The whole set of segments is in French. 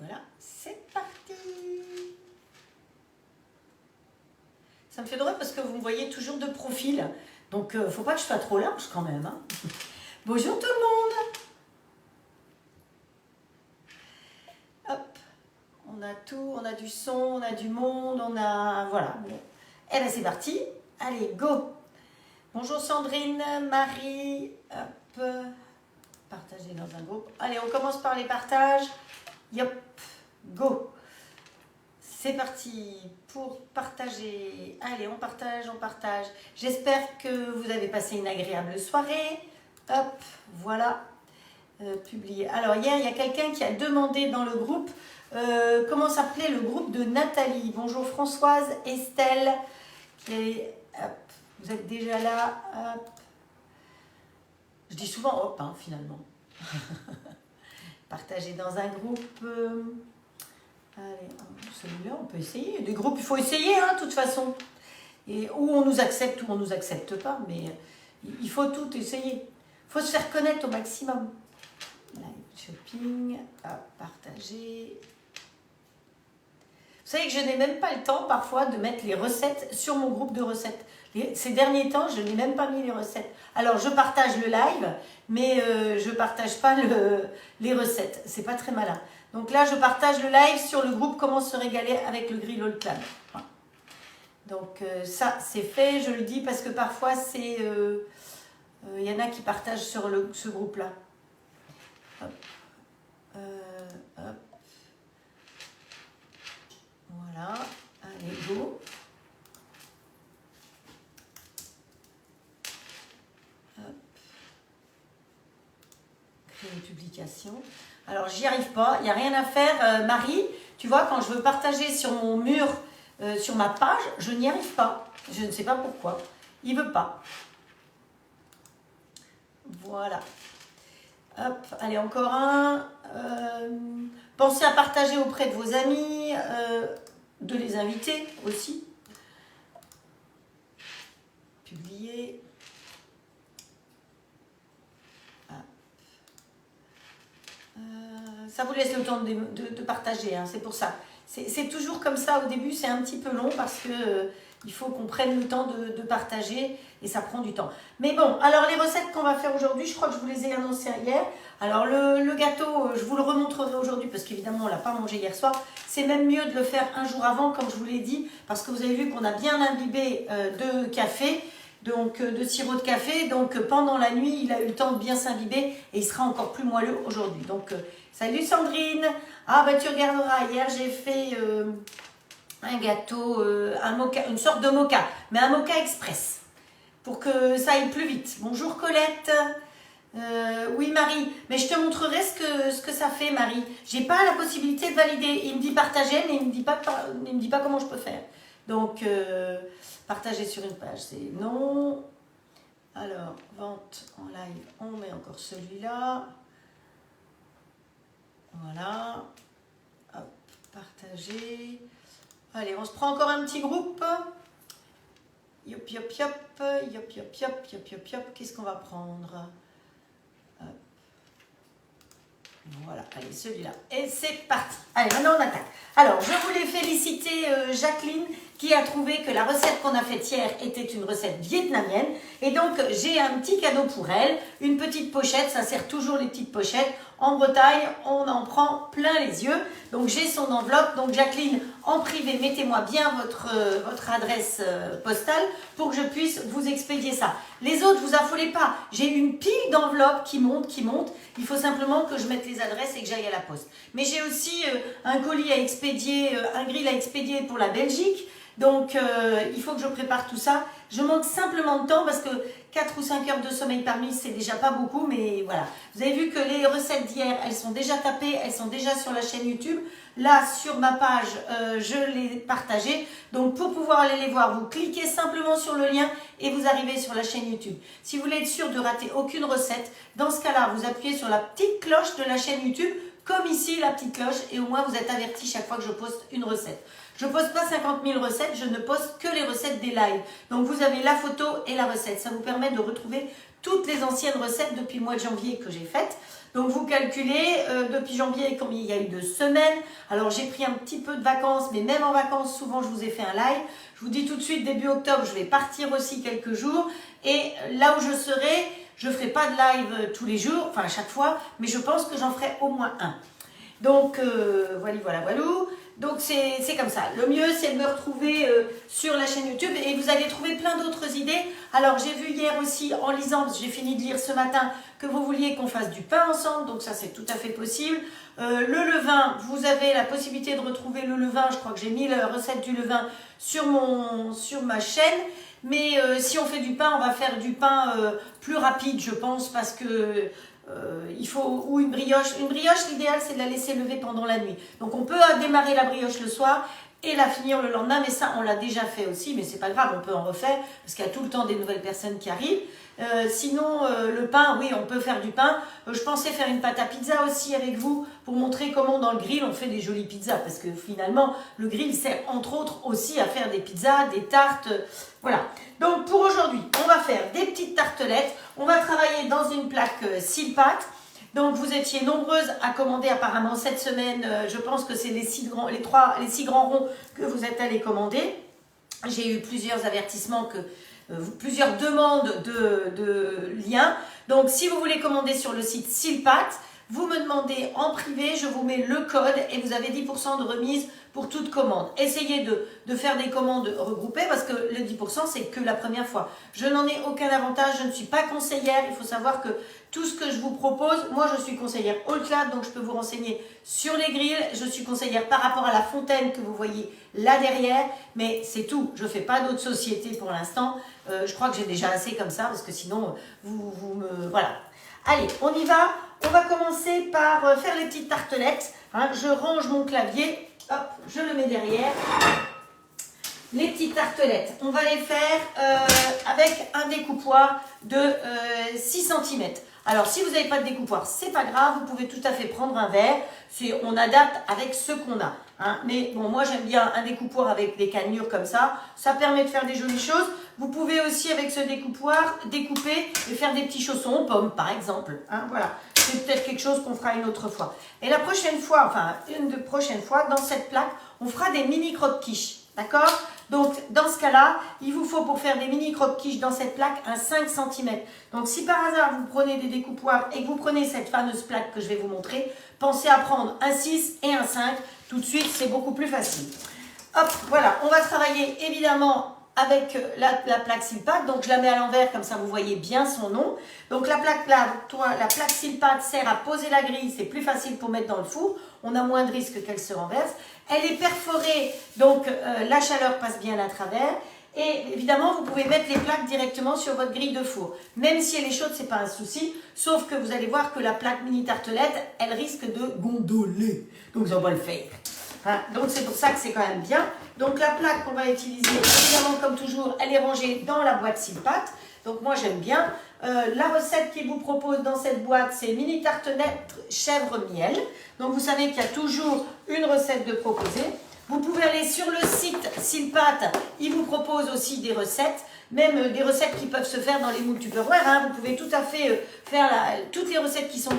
voilà, c'est parti. Ça me fait drôle parce que vous me voyez toujours de profil. Donc, faut pas que je sois trop large quand même. Hein. Bonjour tout le monde. Hop, on a tout, on a du son, on a du monde, on a... Voilà. Bon. Eh bien, c'est parti. Allez, go. Bonjour Sandrine, Marie. Hop, partager dans un groupe. Allez, on commence par les partages. Yop, go. C'est parti pour partager. Allez, on partage, on partage. J'espère que vous avez passé une agréable soirée. Hop, voilà. Publier. Alors, hier, il y a quelqu'un qui a demandé dans le groupe comment s'appelait le groupe de Nathalie. Bonjour Françoise, Estelle. Hop, vous êtes déjà là. Hop. Je dis souvent hop, hein, finalement. Partager dans un groupe. Allez, celui-là, on peut essayer. Des groupes, il faut essayer, hein, de toute façon. Et où on nous accepte, ou on ne nous accepte pas, mais il faut tout essayer. Il faut se faire connaître au maximum. Live shopping, partager. Vous savez que je n'ai même pas le temps, parfois, de mettre les recettes sur mon groupe de recettes. Ces derniers temps, je n'ai même pas mis les recettes. Alors, je partage le live, mais je ne partage pas les recettes. C'est pas très malin. Donc là, je partage le live sur le groupe Comment se régaler avec le Grill All Clan. Voilà. Donc ça, c'est fait. Je le dis parce que parfois, c'est... y en a qui partagent sur ce groupe-là. Hop. Hop. Voilà. Allez, go. Hop. Créer une publication. Alors, j'y arrive pas, il n'y a rien à faire. Marie, tu vois, quand je veux partager sur mon mur, sur ma page, je n'y arrive pas. Je ne sais pas pourquoi. Il ne veut pas. Voilà. Hop, allez, encore un. Pensez à partager auprès de vos amis, de les inviter aussi. Publier. Ça vous laisse le temps de partager, hein, c'est pour ça. C'est toujours comme ça au début, c'est un petit peu long parce que il faut qu'on prenne le temps de partager et ça prend du temps. Mais bon, alors les recettes qu'on va faire aujourd'hui, je crois que je vous les ai annoncées hier. Alors le gâteau, je vous le remontrerai aujourd'hui parce qu'évidemment on ne l'a pas mangé hier soir. C'est même mieux de le faire un jour avant, comme je vous l'ai dit, parce que vous avez vu qu'on a bien imbibé de café. Donc de sirop de café, donc pendant la nuit, il a eu le temps de bien s'imbiber et il sera encore plus moelleux aujourd'hui. Donc, salut Sandrine. Ah bah tu regarderas, hier j'ai fait un gâteau, un mocha, une sorte de mocha, mais un mocha express, pour que ça aille plus vite. Bonjour Colette. Oui Marie, mais je te montrerai ce que ça fait Marie. J'ai pas la possibilité de valider. Il me dit partager, mais il me dit pas comment je peux faire. Donc... partager sur une page, c'est non. Alors, vente en live, on met encore celui-là. Voilà. Hop, partager. Allez, on se prend encore un petit groupe. Yop, yop, yop. Yop, yop, yop, yop, yop, yop. Qu'est-ce qu'on va prendre? Hop. Voilà, allez, celui-là. Et c'est parti. Allez, maintenant on attaque. Alors, je voulais féliciter Jacqueline qui a trouvé que la recette qu'on a faite hier était une recette vietnamienne. Et donc, j'ai un petit cadeau pour elle, une petite pochette, ça sert toujours les petites pochettes. En Bretagne, on en prend plein les yeux. Donc, j'ai son enveloppe. Donc, Jacqueline, en privé, mettez-moi bien votre adresse postale pour que je puisse vous expédier ça. Les autres, vous affolez pas. J'ai une pile d'enveloppes qui monte, qui monte. Il faut simplement que je mette les adresses et que j'aille à la poste. Mais j'ai aussi un colis à expédier, un grill à expédier pour la Belgique. Donc, il faut que je prépare tout ça. Je manque simplement de temps parce que 4 ou 5 heures de sommeil par nuit, c'est déjà pas beaucoup. Mais voilà. Vous avez vu que les recettes d'hier, elles sont déjà tapées. Elles sont déjà sur la chaîne YouTube. Là, sur ma page, je les partagées. Donc, pour pouvoir aller les voir, vous cliquez simplement sur le lien et vous arrivez sur la chaîne YouTube. Si vous voulez être sûr de rater aucune recette, dans ce cas-là, vous appuyez sur la petite cloche de la chaîne YouTube, comme ici, la petite cloche, et au moins vous êtes averti chaque fois que je poste une recette. Je ne poste pas 50 000 recettes, je ne poste que les recettes des lives. Donc, vous avez la photo et la recette. Ça vous permet de retrouver toutes les anciennes recettes depuis le mois de janvier que j'ai faites. Donc vous calculez, depuis janvier, combien il y a eu de semaines. Alors j'ai pris un petit peu de vacances, mais même en vacances, souvent je vous ai fait un live. Je vous dis tout de suite, début octobre, je vais partir aussi quelques jours. Et là où je serai, je ne ferai pas de live tous les jours, enfin à chaque fois, mais je pense que j'en ferai au moins un. Donc voilà. Donc c'est comme ça. Le mieux c'est de me retrouver sur la chaîne YouTube et vous allez trouver plein d'autres idées. Alors j'ai vu hier aussi en lisant, parce que j'ai fini de lire ce matin, que vous vouliez qu'on fasse du pain ensemble, donc ça c'est tout à fait possible. Le levain, vous avez la possibilité de retrouver le levain, je crois que j'ai mis la recette du levain sur ma chaîne. Mais si on fait du pain, on va faire du pain plus rapide, je pense, parce que il faut, ou une brioche. Une brioche, l'idéal, c'est de la laisser lever pendant la nuit. Donc, on peut démarrer la brioche le soir et la finir le lendemain. Mais ça, on l'a déjà fait aussi, mais c'est pas grave, on peut en refaire parce qu'il y a tout le temps des nouvelles personnes qui arrivent. Sinon, le pain, oui, on peut faire du pain. Je pensais faire une pâte à pizza aussi avec vous pour montrer comment dans le grill on fait des jolies pizzas. Parce que finalement, le grill sert entre autres aussi à faire des pizzas, des tartes. Voilà. Donc pour aujourd'hui, on va faire des petites tartelettes. On va travailler dans une plaque Silpat. Donc vous étiez nombreuses à commander apparemment cette semaine. Je pense que c'est les 6 grands ronds que vous êtes allés commander. J'ai eu plusieurs avertissements plusieurs demandes de liens. Donc, si vous voulez commander sur le site Silpat, vous me demandez en privé, je vous mets le code et vous avez 10% de remise pour toute commande. Essayez de faire des commandes regroupées parce que le 10% c'est que la première fois. Je n'en ai aucun avantage, je ne suis pas conseillère. Il faut savoir que tout ce que je vous propose, moi je suis conseillère All-Clad, donc je peux vous renseigner sur les grilles. Je suis conseillère par rapport à la fontaine que vous voyez là derrière, mais c'est tout. Je ne fais pas d'autres sociétés pour l'instant. Je crois que j'ai déjà assez comme ça parce que sinon vous me... Voilà. Allez, on y va. On va commencer par faire les petites tartelettes. Hein. Je range mon clavier. Hop, je le mets derrière. Les petites tartelettes, on va les faire avec un découpoir de 6 cm. Alors, si vous n'avez pas de découpoir, c'est pas grave. Vous pouvez tout à fait prendre un verre. On adapte avec ce qu'on a. Hein. Mais bon, moi, j'aime bien un découpoir avec des cannelures comme ça. Ça permet de faire des jolies choses. Vous pouvez aussi, avec ce découpoir, découper et faire des petits chaussons aux pommes, par exemple. Hein, voilà. C'est peut-être quelque chose qu'on fera une autre fois. Et la prochaine fois, dans cette plaque, on fera des mini croque-quiches. D'accord? Donc, dans ce cas-là, il vous faut pour faire des mini croque-quiches dans cette plaque un 5 cm. Donc, si par hasard vous prenez des découpoirs et que vous prenez cette fameuse plaque que je vais vous montrer, pensez à prendre un 6 et un 5. Tout de suite, c'est beaucoup plus facile. Hop, voilà. On va travailler évidemment avec la plaque Silpat. Donc, je la mets à l'envers, comme ça vous voyez bien son nom. Donc, la plaque Silpat sert à poser la grille. C'est plus facile pour mettre dans le four. On a moins de risque qu'elle se renverse. Elle est perforée, donc la chaleur passe bien à travers. Et évidemment, vous pouvez mettre les plaques directement sur votre grille de four. Même si elle est chaude, ce n'est pas un souci. Sauf que vous allez voir que la plaque mini tartelette, elle risque de gondoler. Donc, on va le faire. Hein, donc, c'est pour ça que c'est quand même bien. Donc, la plaque qu'on va utiliser, évidemment, comme toujours, elle est rangée dans la boîte Silpat. Donc, moi, j'aime bien. La recette qu'il vous propose dans cette boîte, c'est mini tartelette chèvre-miel. Donc, vous savez qu'il y a toujours une recette de proposer. Vous pouvez aller sur le site Silpat. Il vous propose aussi des recettes, même des recettes qui peuvent se faire dans les moules Tupperware. Hein. Vous pouvez tout à fait faire toutes les recettes qui sont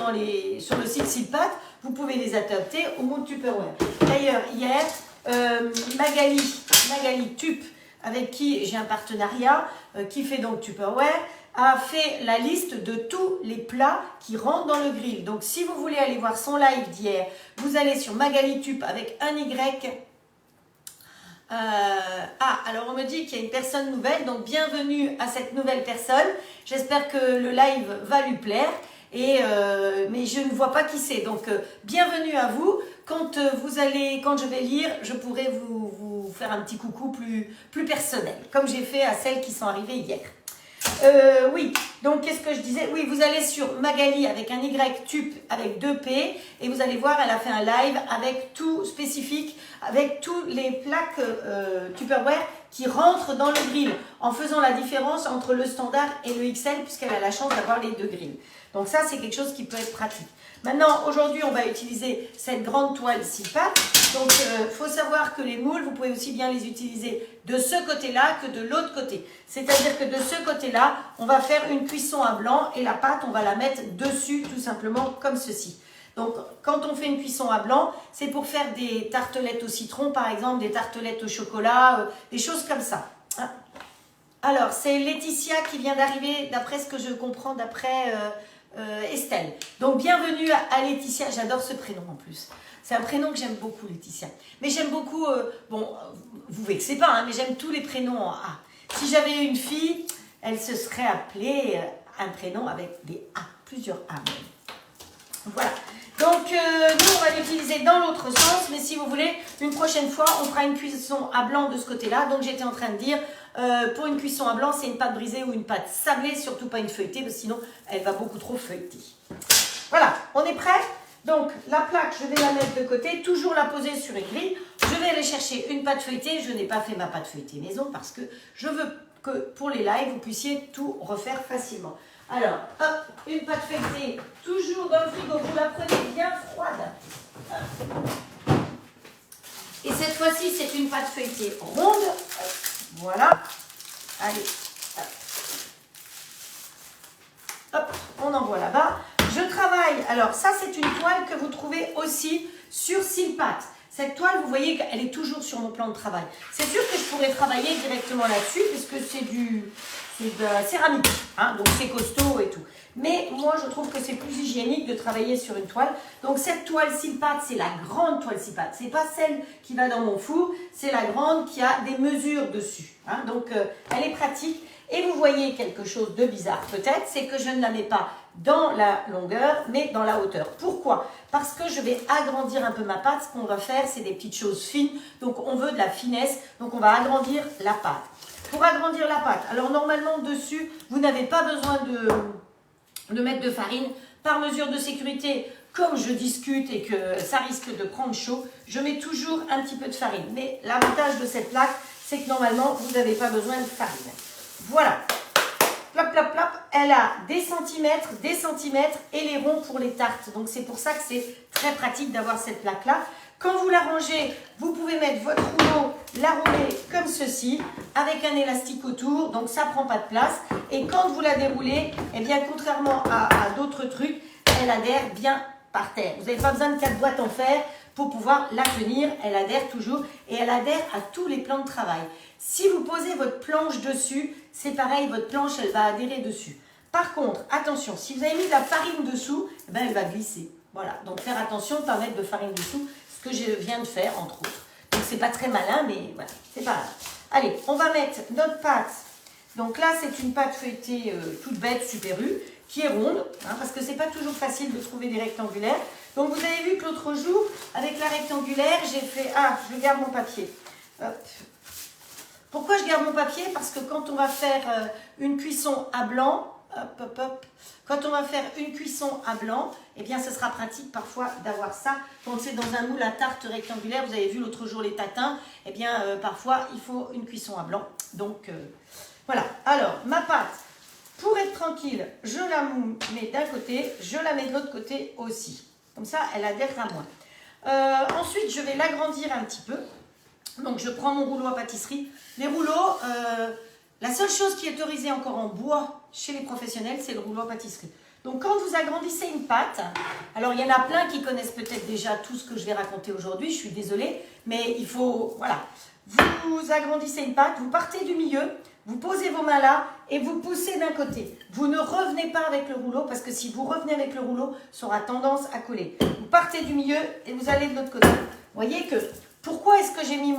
sur le site Silpat. Vous pouvez les adapter aux moules Tupperware. D'ailleurs, hier, Magali Tup, avec qui j'ai un partenariat, qui fait donc Tupperware, a fait la liste de tous les plats qui rentrent dans le grill. Donc, si vous voulez aller voir son live d'hier, vous allez sur Magali Tup avec un Y. Alors on me dit qu'il y a une personne nouvelle, donc bienvenue à cette nouvelle personne. J'espère que le live va lui plaire. Mais je ne vois pas qui c'est. Donc, bienvenue à vous. Quand je vais lire, je pourrai vous faire un petit coucou plus personnel, comme j'ai fait à celles qui sont arrivées hier. Oui, donc qu'est-ce que je disais? Oui, vous allez sur Magali avec un Y Tup avec 2 P et vous allez voir, elle a fait un live avec tout spécifique, avec tous les plaques Tupperware qui rentrent dans le grill, en faisant la différence entre le standard et le XL puisqu'elle a la chance d'avoir les deux grilles. Donc ça, c'est quelque chose qui peut être pratique. Maintenant, aujourd'hui, on va utiliser cette grande toile 6 pattes. Donc, il faut savoir que les moules, vous pouvez aussi bien les utiliser de ce côté-là que de l'autre côté. C'est-à-dire que de ce côté-là, on va faire une cuisson à blanc et la pâte, on va la mettre dessus, tout simplement comme ceci. Donc, quand on fait une cuisson à blanc, c'est pour faire des tartelettes au citron, par exemple, des tartelettes au chocolat, des choses comme ça. Alors, c'est Laetitia qui vient d'arriver, d'après ce que je comprends, d'après Estelle. Donc, bienvenue à Laetitia. J'adore ce prénom en plus. C'est un prénom que j'aime beaucoup, Laetitia. Mais j'aime beaucoup, bon, vous vexez pas, hein, mais j'aime tous les prénoms en A. Si j'avais une fille, elle se serait appelée un prénom avec des A, plusieurs A même. Voilà. Donc, nous, on va l'utiliser dans l'autre sens, mais si vous voulez, une prochaine fois, on fera une cuisson à blanc de ce côté-là. Donc, j'étais en train de dire, pour une cuisson à blanc, c'est une pâte brisée ou une pâte sablée, surtout pas une feuilletée, parce que sinon, elle va beaucoup trop feuilleter. Voilà, on est prêt? Donc, la plaque, je vais la mettre de côté, toujours la poser sur une grille. Je vais aller chercher une pâte feuilletée. Je n'ai pas fait ma pâte feuilletée maison parce que je veux que pour les lives, vous puissiez tout refaire facilement. Alors, hop, une pâte feuilletée, toujours dans le frigo, vous la prenez bien froide. Hop. Et cette fois-ci, c'est une pâte feuilletée ronde. Hop. Voilà. Allez, hop. Hop, on envoie là-bas. Je travaille, alors ça c'est une toile que vous trouvez aussi sur Silpat. Cette toile, vous voyez qu'elle est toujours sur mon plan de travail. C'est sûr que je pourrais travailler directement là-dessus, puisque c'est de la céramique, hein, donc c'est costaud et tout. Mais moi, je trouve que c'est plus hygiénique de travailler sur une toile. Donc cette toile Silpat, c'est la grande toile Silpat. C'est pas celle qui va dans mon four, c'est la grande qui a des mesures dessus. Hein, donc elle est pratique. Et vous voyez quelque chose de bizarre peut-être, c'est que je ne la mets pas dans la longueur, mais dans la hauteur. Pourquoi? Parce que je vais agrandir un peu ma pâte. Ce qu'on va faire, c'est des petites choses fines. Donc, on veut de la finesse. Donc, on va agrandir la pâte. Pour agrandir la pâte, alors normalement, dessus, vous n'avez pas besoin de mettre de farine. Par mesure de sécurité, comme je discute et que ça risque de prendre chaud, je mets toujours un petit peu de farine. Mais l'avantage de cette plaque, c'est que normalement, vous n'avez pas besoin de farine. Voilà. Plop, plop, plop, elle a des centimètres et les ronds pour les tartes. Donc, c'est pour ça que c'est très pratique d'avoir cette plaque-là. Quand vous la rangez, vous pouvez mettre votre rouleau, la rouler comme ceci, avec un élastique autour. Donc, ça ne prend pas de place. Et quand vous la déroulez, eh bien, contrairement à d'autres trucs, elle adhère bien par terre. Vous n'avez pas besoin de 4 boîtes en fer pour pouvoir la tenir. Elle adhère toujours et elle adhère à tous les plans de travail. Si vous posez votre planche dessus, c'est pareil, votre planche, elle va adhérer dessus. Par contre, attention, si vous avez mis de la farine dessous, eh ben, elle va glisser. Voilà, donc faire attention de ne pas mettre de farine dessous, ce que je viens de faire, entre autres. Donc, c'est pas très malin, mais voilà, c'est pas grave. Allez, on va mettre notre pâte. Donc là, c'est une pâte feuilletée toute bête, Super U, qui est ronde, hein, parce que c'est pas toujours facile de trouver des rectangulaires. Donc, vous avez vu que l'autre jour, avec la rectangulaire, j'ai fait... Ah, je garde mon papier. Hop. Pourquoi je garde mon papier? Parce que quand on va faire une cuisson à blanc, hop, hop, hop, quand on va faire une cuisson à blanc, eh bien, ce sera pratique parfois d'avoir ça. Quand c'est dans un moule à tarte rectangulaire, vous avez vu l'autre jour les tatins, eh bien, parfois, il faut une cuisson à blanc. Donc, voilà. Alors, ma pâte, pour être tranquille, je la mets d'un côté, je la mets de l'autre côté aussi. Comme ça, elle adhère à moi. Ensuite, je vais l'agrandir un petit peu. Donc, je prends mon rouleau à pâtisserie. Les rouleaux, la seule chose qui est autorisée encore en bois chez les professionnels, c'est le rouleau à pâtisserie. Donc, quand vous agrandissez une pâte, alors il y en a plein qui connaissent peut-être déjà tout ce que je vais raconter aujourd'hui, je suis désolée, mais il faut, voilà. Vous agrandissez une pâte, vous partez du milieu, vous posez vos mains là et vous poussez d'un côté. Vous ne revenez pas avec le rouleau parce que si vous revenez avec le rouleau, ça aura tendance à coller. Vous partez du milieu et vous allez de l'autre côté. Vous voyez que, pourquoi est-ce que j'ai mis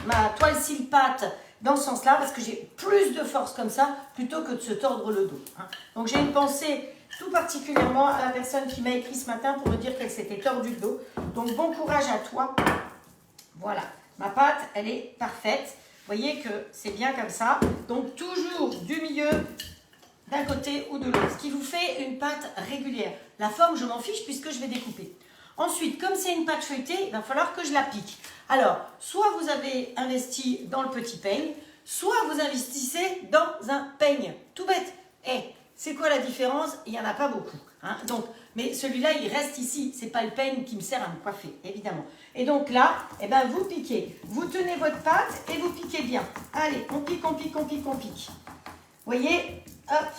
ma toile Silpat dans ce sens-là? Parce que j'ai plus de force comme ça plutôt que de se tordre le dos. Hein. Donc j'ai une pensée tout particulièrement à la personne qui m'a écrit ce matin pour me dire qu'elle s'était tordue le dos. Donc bon courage à toi. Voilà, ma pâte, elle est parfaite. Vous voyez que c'est bien comme ça. Donc toujours du milieu, d'un côté ou de l'autre. Ce qui vous fait une pâte régulière. La forme, je m'en fiche puisque je vais découper. Ensuite, comme c'est une pâte feuilletée, il va falloir que je la pique. Alors, soit vous avez investi dans le petit peigne, soit vous investissez dans un peigne. Tout bête. C'est quoi la différence? Il n'y en a pas beaucoup. Hein. Donc, mais celui-là, il reste ici. Ce n'est pas le peigne qui me sert à me coiffer, évidemment. Et donc là, eh ben, vous piquez. Vous tenez votre pâte et vous piquez bien. Allez, on pique, on pique, on pique, on pique. Vous voyez? Hop.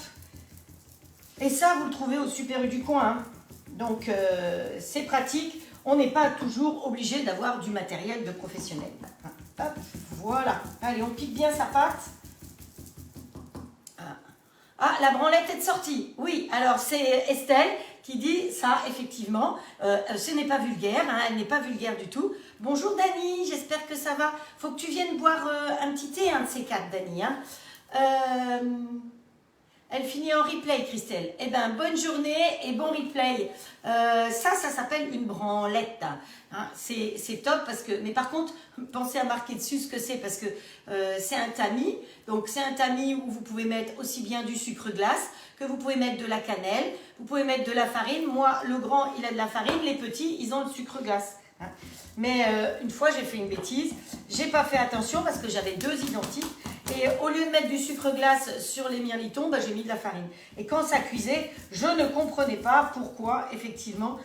Et ça, vous le trouvez au Super U du coin. Hein. Donc, c'est pratique. On n'est pas toujours obligé d'avoir du matériel de professionnel. Hop, voilà. Allez, on pique bien sa pâte. Ah, la branlette est sortie. Oui, alors c'est Estelle qui dit ça, effectivement. Ce n'est pas vulgaire, hein, elle n'est pas vulgaire du tout. Bonjour Dani, j'espère que ça va. Faut que tu viennes boire un petit thé, un de ces quatre, Dani. Hein. Elle finit en replay, Christelle. Eh bien, bonne journée et bon replay. Ça s'appelle une branlette. Hein. C'est top parce que... Mais par contre, pensez à marquer dessus ce que c'est parce que c'est un tamis. Donc, c'est un tamis où vous pouvez mettre aussi bien du sucre glace que vous pouvez mettre de la cannelle. Vous pouvez mettre de la farine. Moi, le grand, il a de la farine. Les petits, ils ont le sucre glace. Hein. Mais une fois, j'ai fait une bêtise. J'ai pas fait attention parce que j'avais deux identiques. Et au lieu de mettre du sucre glace sur les mirlitons, bah, j'ai mis de la farine. Et quand ça cuisait, je ne comprenais pas pourquoi, effectivement,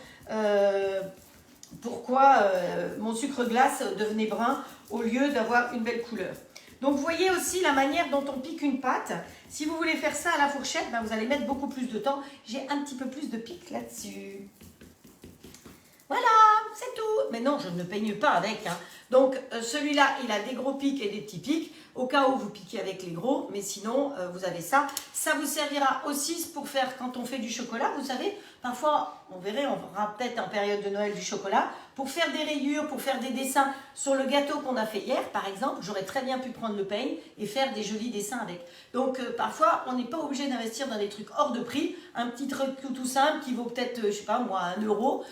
mon sucre glace devenait brun au lieu d'avoir une belle couleur. Donc, vous voyez aussi la manière dont on pique une pâte. Si vous voulez faire ça à la fourchette, bah, vous allez mettre beaucoup plus de temps. J'ai un petit peu plus de pique là-dessus. Voilà, c'est tout. Mais non, je ne peigne pas avec. Hein. Donc, celui-là, il a des gros pics et des petits pics, au cas où vous piquez avec les gros. Mais sinon, vous avez ça. Ça vous servira aussi pour faire, quand on fait du chocolat, vous savez, parfois, on verrait, on fera peut-être en période de Noël du chocolat, pour faire des rayures, pour faire des dessins sur le gâteau qu'on a fait hier, par exemple, j'aurais très bien pu prendre le peigne et faire des jolis dessins avec. Donc, parfois, on n'est pas obligé d'investir dans des trucs hors de prix. Un petit truc tout simple qui vaut peut-être, je sais pas moi, 1 €.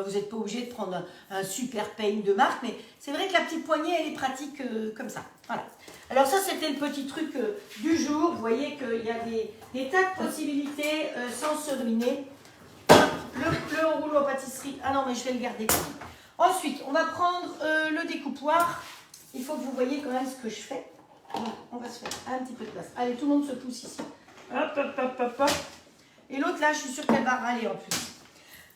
Vous n'êtes pas obligé de prendre un super peigne de marque, mais c'est vrai que la petite poignée, elle est pratique comme ça. Voilà. Alors ça, c'était le petit truc du jour. Vous voyez qu'il y a des tas de possibilités sans se ruiner. Le rouleau à pâtisserie. Ah non, mais je vais le garder. Ensuite, on va prendre le découpoir. Il faut que vous voyez quand même ce que je fais. Donc, on va se faire un petit peu de place. Allez, tout le monde se pousse ici. Hop, hop, hop, hop, hop. Et l'autre, là, je suis sûre qu'elle va râler en plus.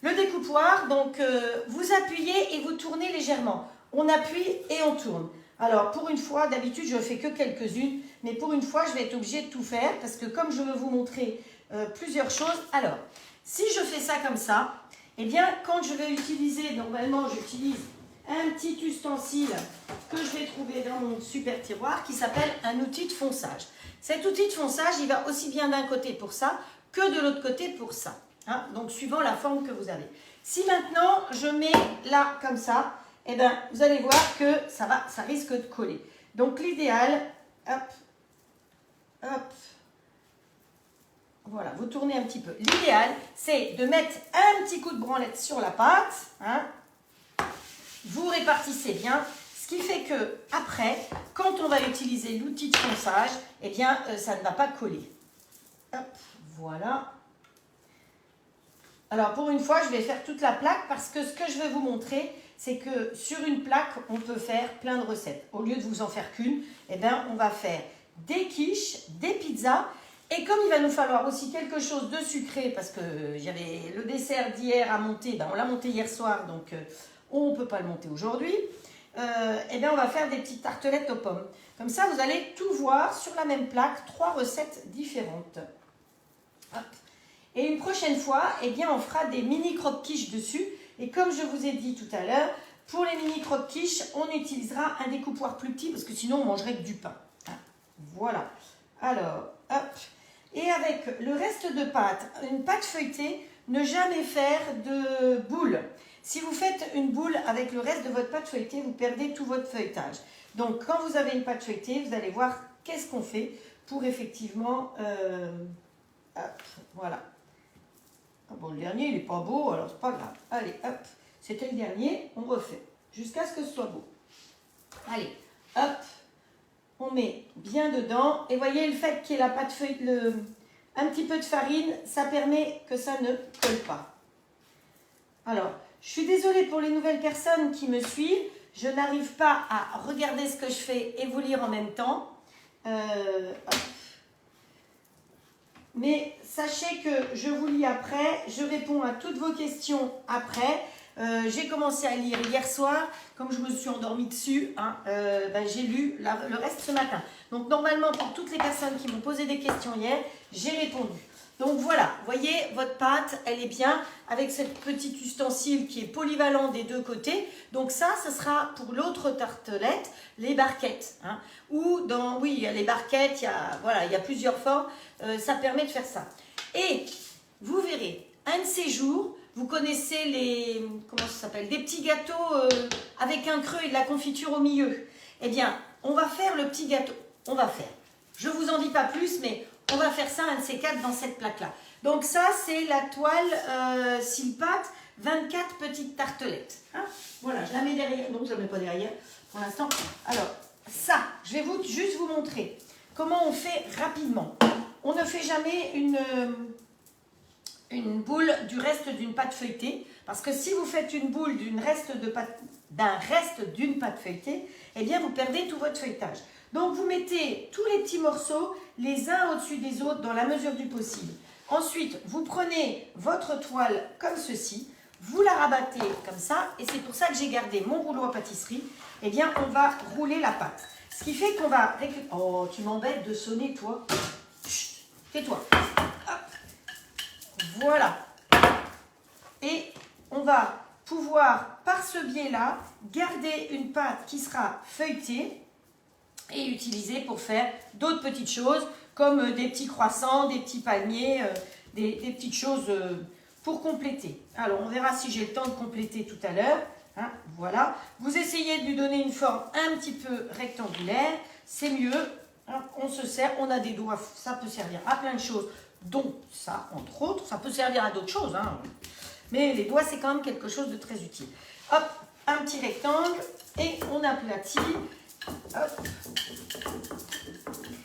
Le découpoir, donc, vous appuyez et vous tournez légèrement. On appuie et on tourne. Alors, pour une fois, d'habitude, je ne fais que quelques-unes. Mais pour une fois, je vais être obligée de tout faire. Parce que comme je veux vous montrer plusieurs choses. Alors, si je fais ça comme ça, eh bien, quand je vais utiliser, normalement, j'utilise un petit ustensile que je vais trouver dans mon super tiroir qui s'appelle un outil de fonçage. Cet outil de fonçage, il va aussi bien d'un côté pour ça que de l'autre côté pour ça. Hein, donc, suivant la forme que vous avez. Si maintenant, je mets là, comme ça, eh bien, vous allez voir que ça risque de coller. Donc, l'idéal, hop, hop, voilà, vous tournez un petit peu. L'idéal, c'est de mettre un petit coup de branlette sur la pâte. Hein. Vous répartissez bien. Ce qui fait que après, quand on va utiliser l'outil de fonçage, eh bien, ça ne va pas coller. Hop, voilà. Alors, pour une fois, je vais faire toute la plaque parce que ce que je vais vous montrer, c'est que sur une plaque, on peut faire plein de recettes. Au lieu de vous en faire qu'une, eh bien, on va faire des quiches, des pizzas. Et comme il va nous falloir aussi quelque chose de sucré, parce que j'avais le dessert d'hier à monter, ben on l'a monté hier soir, donc on ne peut pas le monter aujourd'hui, et bien on va faire des petites tartelettes aux pommes. Comme ça, vous allez tout voir sur la même plaque, 3 recettes différentes. Hop. Et une prochaine fois, eh bien, on fera des mini croque-quiches dessus. Et comme je vous ai dit tout à l'heure, pour les mini croque-quiches, on utilisera un découpoir plus petit, parce que sinon on mangerait que du pain. Voilà. Alors, hop. Et avec le reste de pâte, une pâte feuilletée, ne jamais faire de boule. Si vous faites une boule avec le reste de votre pâte feuilletée, vous perdez tout votre feuilletage. Donc, quand vous avez une pâte feuilletée, vous allez voir qu'est-ce qu'on fait pour effectivement... hop, voilà. Ah bon, le dernier, il n'est pas beau, alors c'est pas grave. Allez, hop, c'était le dernier, on refait. Jusqu'à ce que ce soit beau. Allez, hop. On met bien dedans. Et voyez, le fait qu'il y ait la pâte feuilletée, un petit peu de farine, ça permet que ça ne colle pas. Alors, je suis désolée pour les nouvelles personnes qui me suivent. Je n'arrive pas à regarder ce que je fais et vous lire en même temps. Hop. mais sachez que je vous lis après, je réponds à toutes vos questions après. J'ai commencé à lire hier soir, comme je me suis endormie dessus, hein, j'ai lu le reste ce matin. Donc normalement, pour toutes les personnes qui m'ont posé des questions hier, j'ai répondu. Donc voilà, voyez, votre pâte, elle est bien avec cette petite ustensile qui est polyvalent des deux côtés. Donc ça, ce sera pour l'autre tartelette, les barquettes. Hein. Oui, il y a les barquettes, il y a plusieurs formes. Ça permet de faire ça. Et vous verrez, un de ces jours, vous connaissez comment ça s'appelle, des petits gâteaux avec un creux et de la confiture au milieu. Eh bien, on va faire le petit gâteau. Je ne vous en dis pas plus, mais on va faire ça, un de ces quatre, dans cette plaque-là. Donc ça, c'est la toile Silpat, 24 petites tartelettes. Hein, voilà, je la mets derrière. Donc, je ne la mets pas derrière pour l'instant. Alors, ça, je vais juste vous montrer comment on fait rapidement. On ne fait jamais une boule du reste d'une pâte feuilletée. Parce que si vous faites une boule d'un reste d'une pâte feuilletée, eh bien, vous perdez tout votre feuilletage. Donc, vous mettez tous les petits morceaux les uns au-dessus des autres dans la mesure du possible. Ensuite, vous prenez votre toile comme ceci, vous la rabattez comme ça, et c'est pour ça que j'ai gardé mon rouleau à pâtisserie. Eh bien, on va rouler la pâte. Ce qui fait qu'on va récupérer... Oh, tu m'embêtes de sonner, toi. Chut, tais-toi. Voilà. Et on va pouvoir, par ce biais-là, garder une pâte qui sera feuilletée et utilisée pour faire d'autres petites choses, comme des petits croissants, des petits palmiers, des petites choses pour compléter. Alors, on verra si j'ai le temps de compléter tout à l'heure. Hein, voilà. Vous essayez de lui donner une forme un petit peu rectangulaire, c'est mieux. Hein, on se sert, on a des doigts, ça peut servir à plein de choses, dont ça, entre autres. Ça peut servir à d'autres choses, hein. Mais les doigts, c'est quand même quelque chose de très utile. Hop, un petit rectangle et on aplatit. Hop.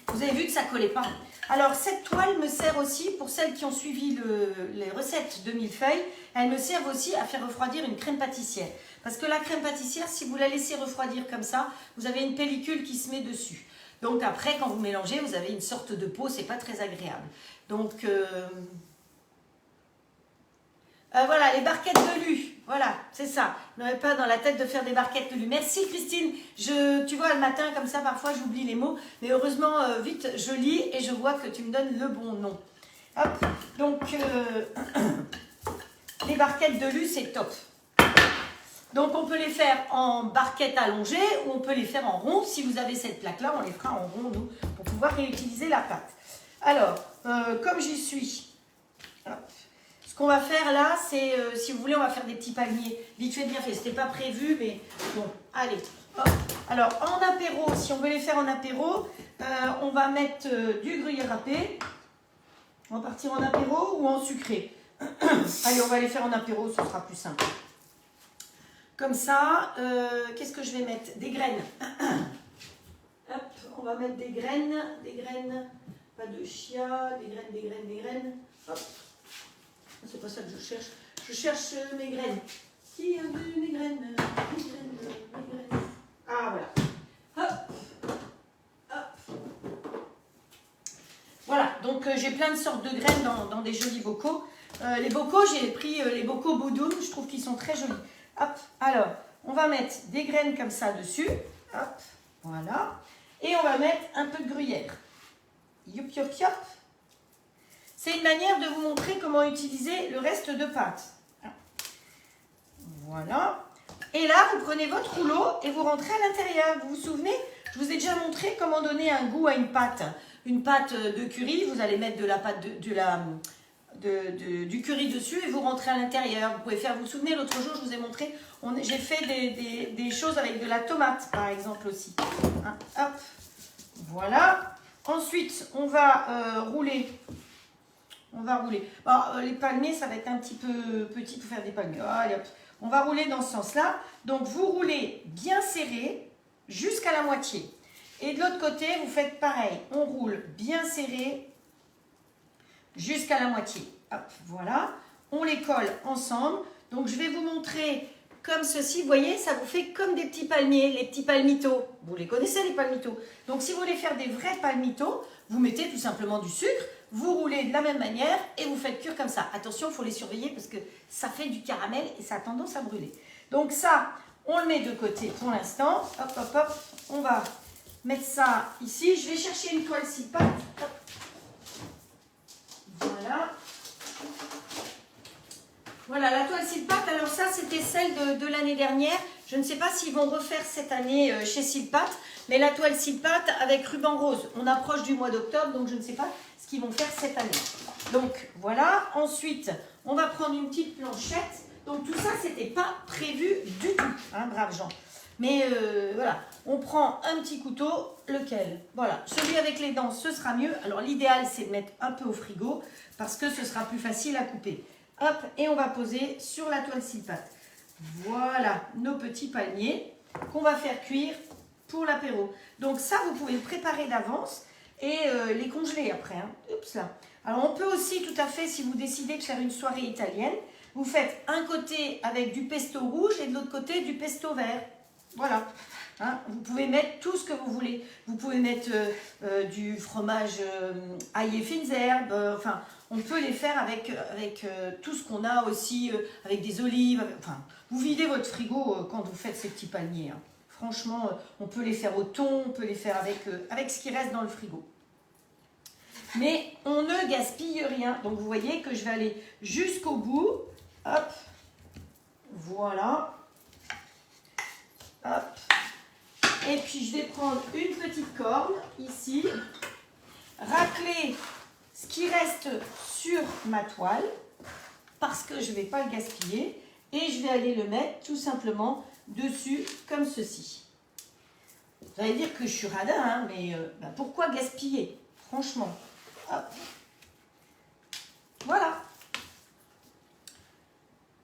Vous avez vu que ça ne collait pas. Alors, cette toile me sert aussi, pour celles qui ont suivi les recettes de millefeuilles, elles me servent aussi à faire refroidir une crème pâtissière. Parce que la crème pâtissière, si vous la laissez refroidir comme ça, vous avez une pellicule qui se met dessus. Donc après, quand vous mélangez, vous avez une sorte de peau, c'est pas très agréable. Donc, voilà, les barquettes de lu. Voilà, c'est ça. Je n'avais pas dans la tête de faire des barquettes de lu. Merci Christine. Tu vois, le matin, comme ça, parfois, j'oublie les mots. Mais heureusement, vite, je lis et je vois que tu me donnes le bon nom. Hop, donc, les barquettes de lu, c'est top. Donc, on peut les faire en barquettes allongées ou on peut les faire en rond. Si vous avez cette plaque-là, on les fera en rond, nous, pour pouvoir réutiliser la pâte. Alors, comme j'y suis, hop. Ce qu'on va faire là, c'est, si vous voulez, on va faire des petits palmiers. Vite fait, bien fait. C'était pas prévu, mais bon, allez. Hop. Alors, en apéro, si on veut les faire en apéro, on va mettre du gruyère râpé. On va partir en apéro ou en sucré. Allez, on va les faire en apéro, ce sera plus simple. Comme ça, qu'est-ce que je vais mettre? Des graines. Hop, on va mettre des graines, pas de chia, des graines. Hop. C'est pas ça que je cherche. Je cherche mes graines. Qui a vu mes graines? Ah, voilà. Hop. Hop. Voilà, donc j'ai plein de sortes de graines dans des jolis bocaux. Les bocaux, j'ai pris les bocaux Boudoum. Je trouve qu'ils sont très jolis. Hop, alors, on va mettre des graines comme ça dessus. Hop, voilà. Et on va mettre un peu de gruyère. Youp, youp, youp. C'est une manière de vous montrer comment utiliser le reste de pâte. Voilà. Et là, vous prenez votre rouleau et vous rentrez à l'intérieur. Vous vous souvenez? Je vous ai déjà montré comment donner un goût à une pâte. Une pâte de curry, vous allez mettre de la pâte du curry dessus et vous rentrez à l'intérieur. Vous pouvez faire, vous vous souvenez, l'autre jour, je vous ai montré, j'ai fait des choses avec de la tomate, par exemple, aussi. Hein, hop. Voilà. Ensuite, on va rouler. Bon, les palmiers, ça va être un petit peu petit pour faire des palmiers. Allez, hop. On va rouler dans ce sens-là. Donc, vous roulez bien serré jusqu'à la moitié. Et de l'autre côté, vous faites pareil. On roule bien serré jusqu'à la moitié. Hop, voilà. On les colle ensemble. Donc, je vais vous montrer comme ceci. Vous voyez, ça vous fait comme des petits palmiers, les petits palmitos. Vous les connaissez, les palmitos. Donc, si vous voulez faire des vrais palmitos, vous mettez tout simplement du sucre. vous roulez de la même manière et vous faites cuire comme ça. Attention, il faut les surveiller parce que ça fait du caramel et ça a tendance à brûler. Donc ça, on le met de côté pour l'instant. Hop, hop, hop. On va mettre ça ici. Je vais chercher une toile six pattes. Hop. Voilà. Voilà, la toile Silpat, alors ça c'était celle de l'année dernière. Je ne sais pas s'ils vont refaire cette année chez Silpat, mais la toile Silpat avec ruban rose. On approche du mois d'octobre, donc je ne sais pas ce qu'ils vont faire cette année. Donc voilà, ensuite on va prendre une petite planchette. Donc tout ça c'était pas prévu du tout, hein, braves gens. Mais voilà, on prend un petit couteau, lequel? Voilà, celui avec les dents, ce sera mieux. Alors l'idéal c'est de mettre un peu au frigo parce que ce sera plus facile à couper. Hop, et on va poser sur la toile Silpat. Voilà nos petits palmiers qu'on va faire cuire pour l'apéro. Donc ça, vous pouvez le préparer d'avance et les congeler après. Hein. Oups là. Alors on peut aussi tout à fait, si vous décidez de faire une soirée italienne, vous faites un côté avec du pesto rouge et de l'autre côté du pesto vert. Voilà. Hein, vous pouvez mettre tout ce que vous voulez. Vous pouvez mettre du fromage ail et fines herbes. Enfin, on peut les faire avec tout ce qu'on a aussi, avec des olives. Enfin, vous videz votre frigo quand vous faites ces petits palmiers. Hein. Franchement, on peut les faire au thon, on peut les faire avec ce qui reste dans le frigo. Mais on ne gaspille rien. Donc, vous voyez que je vais aller jusqu'au bout. Hop. Voilà. Hop. Et puis, je vais prendre une petite corne, ici. Racler ce qui reste sur ma toile, parce que je ne vais pas le gaspiller. Et je vais aller le mettre tout simplement dessus, comme ceci. Vous allez dire que je suis radin, hein, mais pourquoi gaspiller? Franchement. Hop. Voilà.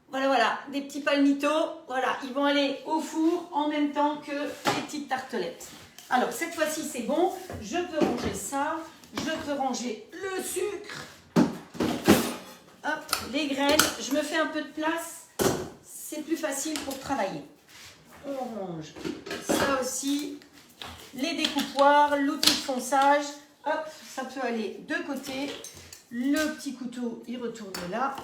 Voilà, des petits palmitos. Voilà, ils vont aller au four en même temps que les petites tartelettes. Alors, cette fois-ci, c'est bon. Je peux ranger ça. Je peux ranger le sucre. Hop, les graines. Je me fais un peu de place. C'est plus facile pour travailler. On range ça aussi. Les découpoirs, l'outil de fonçage. Hop, ça peut aller de côté. Le petit couteau, il retourne là.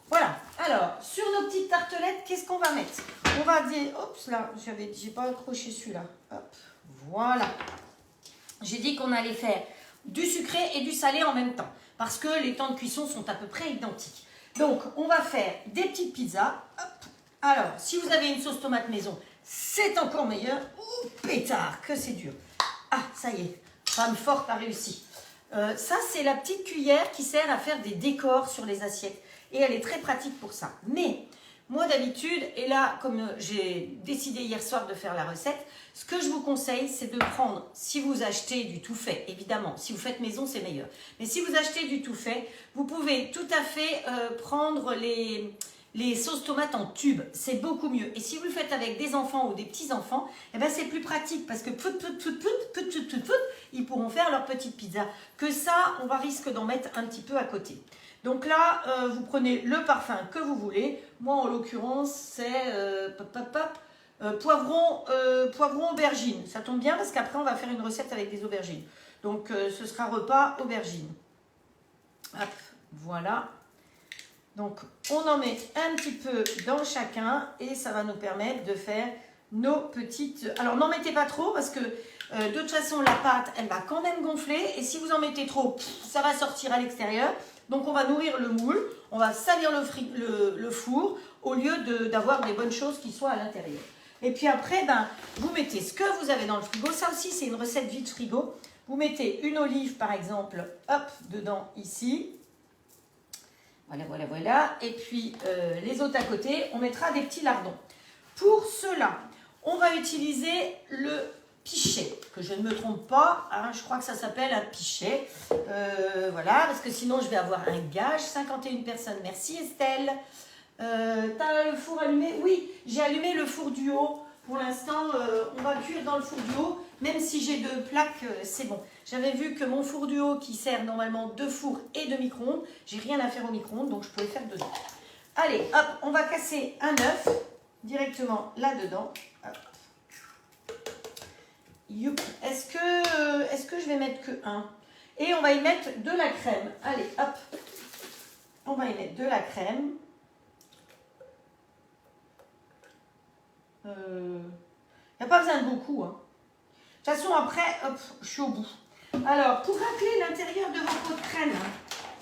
Voilà. Alors, sur nos petites tartelettes, qu'est-ce qu'on va mettre? On va dire... Oups, là, j'ai pas accroché celui-là. Hop, voilà. J'ai dit qu'on allait faire du sucré et du salé en même temps. Parce que les temps de cuisson sont à peu près identiques. Donc, on va faire des petites pizzas. Hop. Alors, si vous avez une sauce tomate maison, c'est encore meilleur. Ouh, pétard, que c'est dur. Ah, ça y est, femme forte a réussi. Ça, c'est la petite cuillère qui sert à faire des décors sur les assiettes. Et elle est très pratique pour ça. Mais, moi d'habitude, et là, comme j'ai décidé hier soir de faire la recette, ce que je vous conseille, c'est de prendre, si vous achetez du tout fait, évidemment, si vous faites maison, c'est meilleur. Mais si vous achetez du tout fait, vous pouvez tout à fait prendre les sauces tomates en tube. C'est beaucoup mieux. Et si vous le faites avec des enfants ou des petits-enfants, eh ben c'est plus pratique parce que ils pourront faire leur petite pizza. Que ça, on va risquer d'en mettre un petit peu à côté. Donc là, vous prenez le parfum que vous voulez. Moi, en l'occurrence, c'est poivron aubergine. Ça tombe bien parce qu'après, on va faire une recette avec des aubergines. Donc, ce sera repas aubergine. Hop, voilà. Donc, on en met un petit peu dans chacun et ça va nous permettre de faire nos petites... Alors, n'en mettez pas trop parce que de toute façon, la pâte, elle va quand même gonfler. Et si vous en mettez trop, ça va sortir à l'extérieur. Donc, on va nourrir le moule, on va salir le four au lieu d'avoir des bonnes choses qui soient à l'intérieur. Et puis après, vous mettez ce que vous avez dans le frigo. Ça aussi, c'est une recette vide frigo. Vous mettez une olive, par exemple, hop, dedans, ici. Voilà. Et puis, les autres à côté, on mettra des petits lardons. Pour cela, on va utiliser le pichet, que je ne me trompe pas, hein, je crois que ça s'appelle un pichet. Voilà, parce que sinon, je vais avoir un gage. 51 personnes, merci Estelle. T'as le four allumé? Oui, j'ai allumé le four du haut. Pour l'instant, on va cuire dans le four du haut. Même si j'ai 2 plaques, c'est bon. J'avais vu que mon four du haut, qui sert normalement de four et de micro-ondes, j'ai rien à faire au micro-ondes, donc je pouvais faire dedans. Allez, hop, on va casser un œuf directement là-dedans. Est-ce que je vais mettre que un? Et on va y mettre de la crème. Allez, hop. On va y mettre de la crème. Il n'y a pas besoin de beaucoup. Hein. De toute façon, après, hop, je suis au bout. Alors, pour racler l'intérieur de vos pots de crème,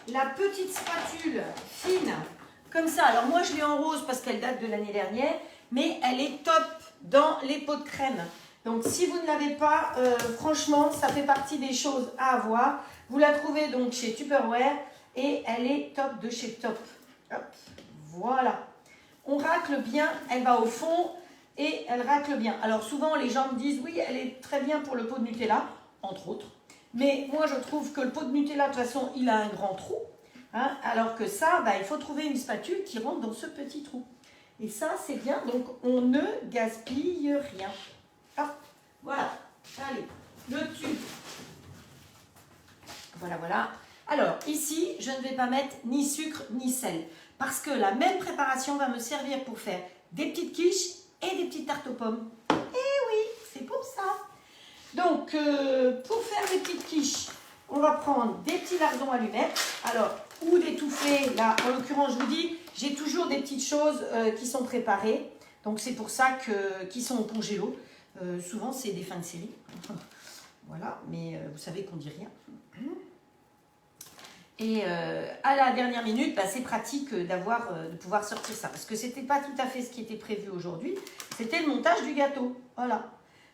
la petite spatule fine, comme ça. Alors, moi, je l'ai en rose parce qu'elle date de l'année dernière, mais elle est top dans les pots de crème. Donc, si vous ne l'avez pas, franchement, ça fait partie des choses à avoir. Vous la trouvez donc chez Tupperware et elle est top de chez Top. Hop, voilà. On racle bien, elle va au fond et elle racle bien. Alors, souvent, les gens me disent, oui, elle est très bien pour le pot de Nutella, entre autres. Mais moi, je trouve que le pot de Nutella, de toute façon, il a un grand trou. Hein, alors que ça, bah, il faut trouver une spatule qui rentre dans ce petit trou. Et ça, c'est bien. Donc, on ne gaspille rien. Ah, voilà. Allez, le tube. Voilà, voilà. Alors, ici, je ne vais pas mettre ni sucre ni sel. Parce que la même préparation va me servir pour faire des petites quiches et des petites tartes aux pommes. Eh oui, c'est pour ça. Donc, pour faire des petites quiches, on va prendre des petits lardons allumettes. Alors, ou d'étouffer. Là, en l'occurrence, je vous dis, j'ai toujours des petites choses qui sont préparées. Donc, c'est pour ça qu'ils sont au congélo. Souvent, c'est des fins de série. Voilà, mais vous savez qu'on dit rien. Et à la dernière minute, bah, c'est pratique de pouvoir sortir ça. Parce que ce n'était pas tout à fait ce qui était prévu aujourd'hui. C'était le montage du gâteau. Voilà.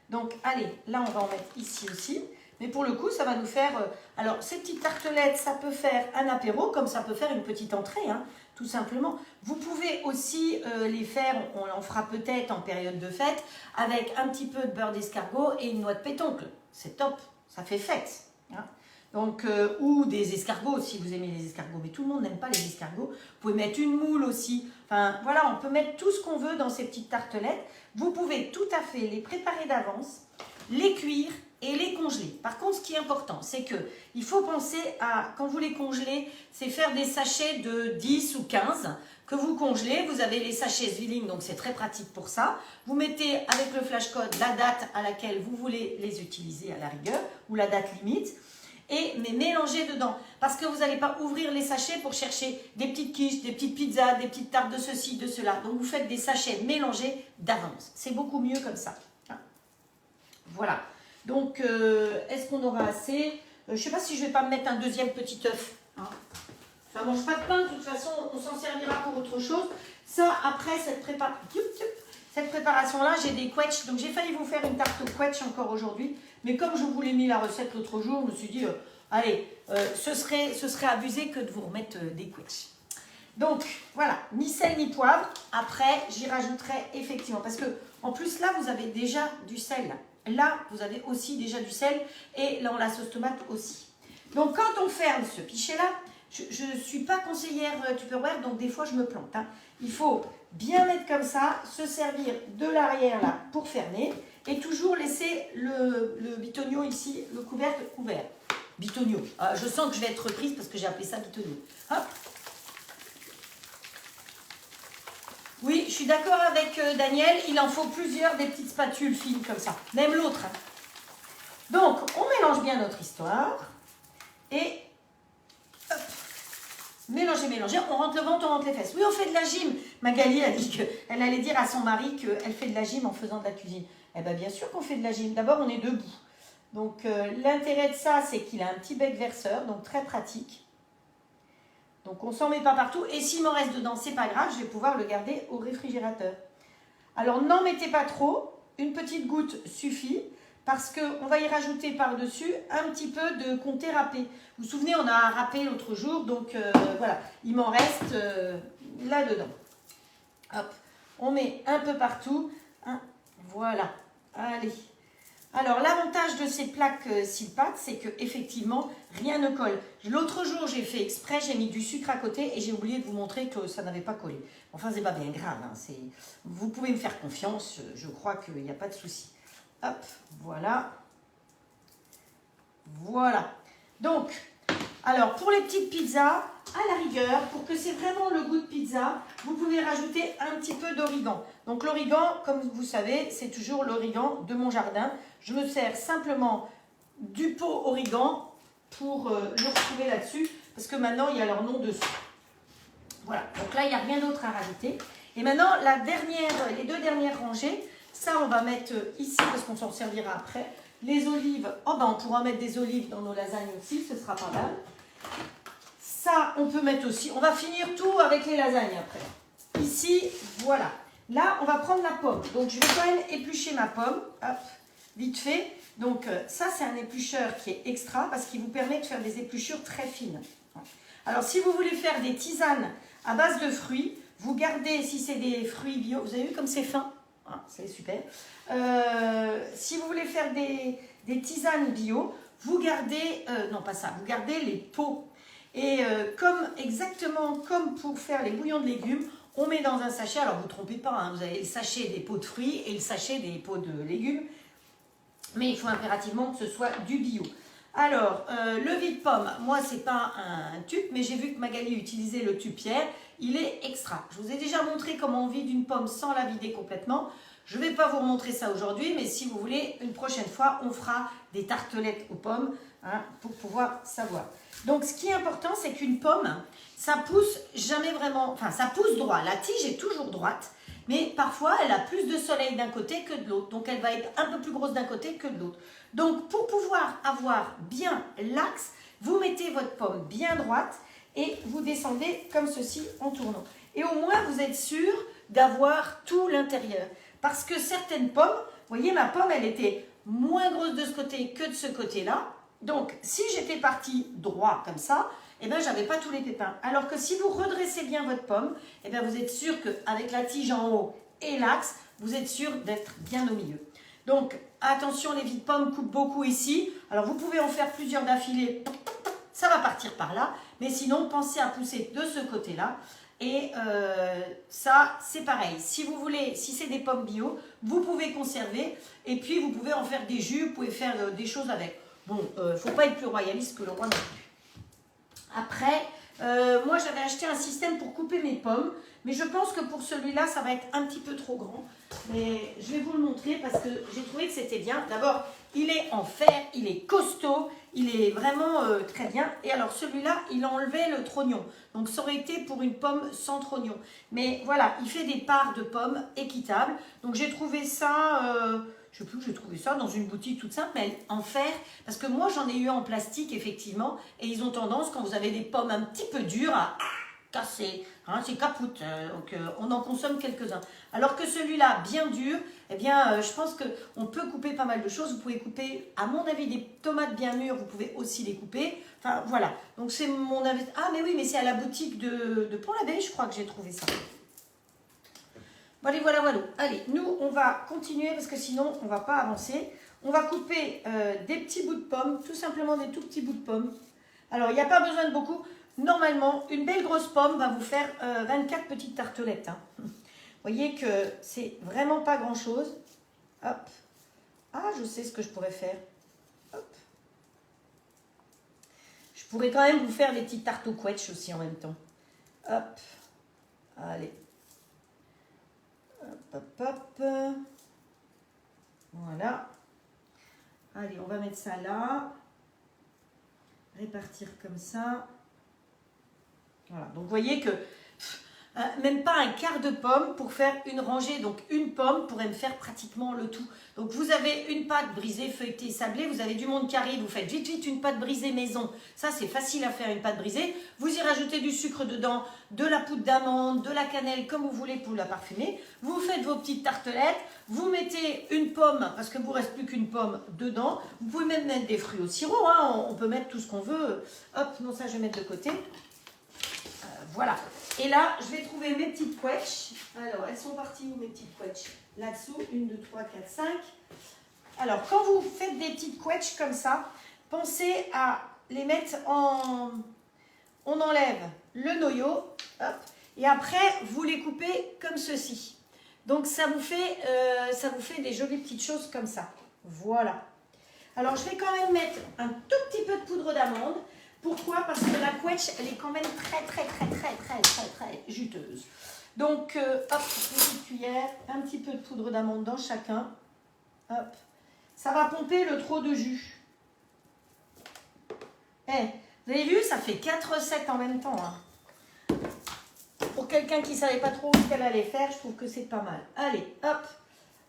Donc, allez, là, on va en mettre ici aussi. Mais pour le coup, ça va nous faire... alors, ces petites tartelettes, ça peut faire un apéro, comme ça peut faire une petite entrée, hein, tout simplement. Vous pouvez aussi les faire, on en fera peut-être en période de fête, avec un petit peu de beurre d'escargot et une noix de pétoncle. C'est top, ça fait fête. Hein. Donc, ou des escargots, si vous aimez les escargots. Mais tout le monde n'aime pas les escargots. Vous pouvez mettre une moule aussi. Enfin, voilà, on peut mettre tout ce qu'on veut dans ces petites tartelettes. Vous pouvez tout à fait les préparer d'avance, les cuire et les congeler. Par contre, ce qui est important, c'est qu'il faut penser à, quand vous les congelez, c'est faire des sachets de 10 ou 15 que vous congelez. Vous avez les sachets Zwilling, donc c'est très pratique pour ça. Vous mettez avec le flash code la date à laquelle vous voulez les utiliser à la rigueur, ou la date limite. Mais mélangez dedans. Parce que vous n'allez pas ouvrir les sachets pour chercher des petites quiches, des petites pizzas, des petites tartes de ceci, de cela. Donc vous faites des sachets mélangés d'avance. C'est beaucoup mieux comme ça. Hein. Voilà. Donc, est-ce qu'on aura assez? Je ne sais pas si je ne vais pas me mettre un deuxième petit œuf. Hein. Ça ne mange pas de pain, de toute façon, on s'en servira pour autre chose. Ça, après, cette préparation-là, j'ai des quetchs. Donc, j'ai failli vous faire une tarte au quetch encore aujourd'hui. Mais comme je vous l'ai mis la recette l'autre jour, je me suis dit, allez, ce serait abusé que de vous remettre des quetchs. Donc, voilà, ni sel ni poivre. Après, j'y rajouterai effectivement. Parce que, en plus, là, vous avez déjà du sel. Là, vous avez aussi déjà du sel. Et dans la sauce tomate aussi. Donc, quand on ferme ce pichet-là, je ne suis pas conseillère Tupperware, donc des fois, je me plante. Hein. Il faut bien mettre comme ça, se servir de l'arrière là pour fermer. Et toujours laisser le bitonio ici, le couvercle ouvert. Bitonio. Je sens que je vais être reprise parce que j'ai appelé ça bitonio. Hop. Oui, Oui, je suis d'accord avec Daniel, il en faut plusieurs des petites spatules fines comme ça, même l'autre. Hein. Donc, on mélange bien notre histoire et hop, mélanger, mélanger, on rentre le ventre, on rentre les fesses. Oui, on fait de la gym. Magali a dit qu'elle allait dire à son mari qu'elle fait de la gym en faisant de la cuisine. Eh bien, bien sûr qu'on fait de la gym. D'abord, on est debout. Donc, l'intérêt de ça, c'est qu'il a un petit bec verseur, donc très pratique. Donc, on ne s'en met pas partout. Et s'il m'en reste dedans, c'est pas grave, je vais pouvoir le garder au réfrigérateur. Alors, n'en mettez pas trop. Une petite goutte suffit parce qu'on va y rajouter par-dessus un petit peu de comté râpé. Vous vous souvenez, on a râpé l'autre jour, donc voilà, il m'en reste là-dedans. Hop, on met un peu partout. Hein, voilà, allez. Alors, l'avantage de ces plaques Silpat, c'est qu'effectivement, rien ne colle. L'autre jour, j'ai fait exprès, j'ai mis du sucre à côté et j'ai oublié de vous montrer que ça n'avait pas collé. Enfin, c'est pas bien grave. Hein, vous pouvez me faire confiance, je crois qu'il n'y a pas de souci. Hop, voilà. Voilà. Donc, alors, pour les petites pizzas, à la rigueur, pour que c'est vraiment le goût de pizza, vous pouvez rajouter un petit peu d'origan. Donc, l'origan, comme vous savez, c'est toujours l'origan de mon jardin. Je me sers simplement du pot origan pour le retrouver là-dessus, parce que maintenant, il y a leur nom dessus. Voilà, donc là, il n'y a rien d'autre à rajouter. Et maintenant, les deux dernières rangées, ça, on va mettre ici, parce qu'on s'en servira après. Les olives, oh ben, on pourra mettre des olives dans nos lasagnes aussi, ce sera pas mal. Ça, on peut mettre aussi, on va finir tout avec les lasagnes après. Ici, voilà. Là, on va prendre la pomme. Donc, je vais quand même éplucher ma pomme, hop, vite fait. Donc, ça, c'est un éplucheur qui est extra, parce qu'il vous permet de faire des épluchures très fines. Alors, si vous voulez faire des tisanes à base de fruits, vous gardez, si c'est des fruits bio, vous avez vu comme c'est fin? Ah, c'est super. Si vous voulez faire des tisanes bio, vous gardez, non pas ça, vous gardez les peaux. Et exactement comme pour faire les bouillons de légumes, on met dans un sachet, alors vous ne trompez pas, hein, vous avez le sachet des peaux de fruits et le sachet des peaux de légumes, mais il faut impérativement que ce soit du bio. Alors, le vide-pomme, moi, c'est pas un tube, mais j'ai vu que Magali utilisait le tube pierre. Il est extra. Je vous ai déjà montré comment on vide une pomme sans la vider complètement. Je ne vais pas vous remontrer ça aujourd'hui, mais si vous voulez, une prochaine fois, on fera des tartelettes aux pommes hein, pour pouvoir savoir. Donc, ce qui est important, c'est qu'une pomme, ça pousse jamais vraiment... Enfin, ça pousse droit. La tige est toujours droite, mais parfois, elle a plus de soleil d'un côté que de l'autre. Donc, elle va être un peu plus grosse d'un côté que de l'autre. Donc, pour pouvoir avoir bien l'axe, vous mettez votre pomme bien droite et vous descendez comme ceci en tournant. Et au moins, vous êtes sûr d'avoir tout l'intérieur. Parce que certaines pommes, vous voyez, ma pomme, elle était moins grosse de ce côté que de ce côté-là. Donc, si j'étais partie droit comme ça, eh bien, j'avais pas tous les pépins. Alors que si vous redressez bien votre pomme, eh bien, vous êtes sûr qu'avec la tige en haut et l'axe, vous êtes sûr d'être bien au milieu. Donc, attention, les vide-pommes coupent beaucoup ici. Alors, vous pouvez en faire plusieurs d'affilée. Ça va partir par là. Mais sinon, pensez à pousser de ce côté-là. Et ça, c'est pareil. Si vous voulez, si c'est des pommes bio, vous pouvez conserver. Et puis, vous pouvez en faire des jus. Vous pouvez faire des choses avec. Bon, il ne faut pas être plus royaliste que le roi non plus. Après, moi, j'avais acheté un système pour couper mes pommes. Mais je pense que pour celui-là, ça va être un petit peu trop grand. Mais je vais vous le montrer parce que j'ai trouvé que c'était bien. D'abord, il est en fer, il est costaud, il est vraiment très bien. Et alors celui-là, il a enlevé le trognon. Donc ça aurait été pour une pomme sans trognon. Mais voilà, il fait des parts de pommes équitables. Donc j'ai trouvé ça, je ne sais plus où j'ai trouvé ça, dans une boutique toute simple, mais en fer. Parce que moi, j'en ai eu en plastique, effectivement. Et ils ont tendance, quand vous avez des pommes un petit peu dures, à casser, hein, c'est capoute, donc on en consomme quelques-uns. Alors que celui-là, bien dur, eh bien, je pense qu'on peut couper pas mal de choses. Vous pouvez couper, à mon avis, des tomates bien mûres, vous pouvez aussi les couper. Enfin, voilà. Donc, c'est mon avis. Ah, mais oui, mais c'est à la boutique de Pont-l'Abbé, je crois que j'ai trouvé ça. Bon, allez, voilà, voilà. Allez, nous, on va continuer parce que sinon, on ne va pas avancer. On va couper des petits bouts de pommes, tout simplement des tout petits bouts de pommes. Alors, il n'y a pas besoin de beaucoup. Normalement, une belle grosse pomme va vous faire 24 petites tartelettes. Hein. Vous voyez que c'est vraiment pas grand-chose. Hop. Ah, je sais ce que je pourrais faire. Hop. Je pourrais quand même vous faire des petites tartes au quetch aussi en même temps. Hop. Allez. Hop, hop, hop. Voilà. Allez, on va mettre ça là. Répartir comme ça. Voilà, donc vous voyez que même pas un quart de pomme pour faire une rangée. Donc une pomme pourrait me faire pratiquement le tout. Donc vous avez une pâte brisée, feuilletée, sablée. Vous avez du monde qui arrive, vous faites vite une pâte brisée maison. Ça c'est facile à faire, une pâte brisée. Vous y rajoutez du sucre dedans, de la poudre d'amande, de la cannelle, comme vous voulez pour la parfumer. Vous faites vos petites tartelettes. Vous mettez une pomme, parce que vous ne reste plus qu'une pomme dedans. Vous pouvez même mettre des fruits au sirop. Hein. On peut mettre tout ce qu'on veut. Hop, non ça je vais mettre de côté. Voilà. Et là, je vais trouver mes petites quetch. Alors, elles sont parties où mes petites quetch? Là-dessous, 1, 2, 3, 4, 5. Alors, quand vous faites des petites quetch comme ça, pensez à les mettre en... On enlève le noyau. Hop, et après, vous les coupez comme ceci. Donc, ça vous fait des jolies petites choses comme ça. Voilà. Alors, je vais quand même mettre un tout petit peu de poudre d'amande. Pourquoi? Parce que la quetch, elle est quand même très juteuse. Donc, hop, petite cuillère, un petit peu de poudre d'amande dans chacun. Hop. Ça va pomper le trop de jus. Eh, vous avez vu, ça fait 4 recettes en même temps. Hein. Pour quelqu'un qui ne savait pas trop ce qu'elle allait faire, je trouve que c'est pas mal. Allez, hop.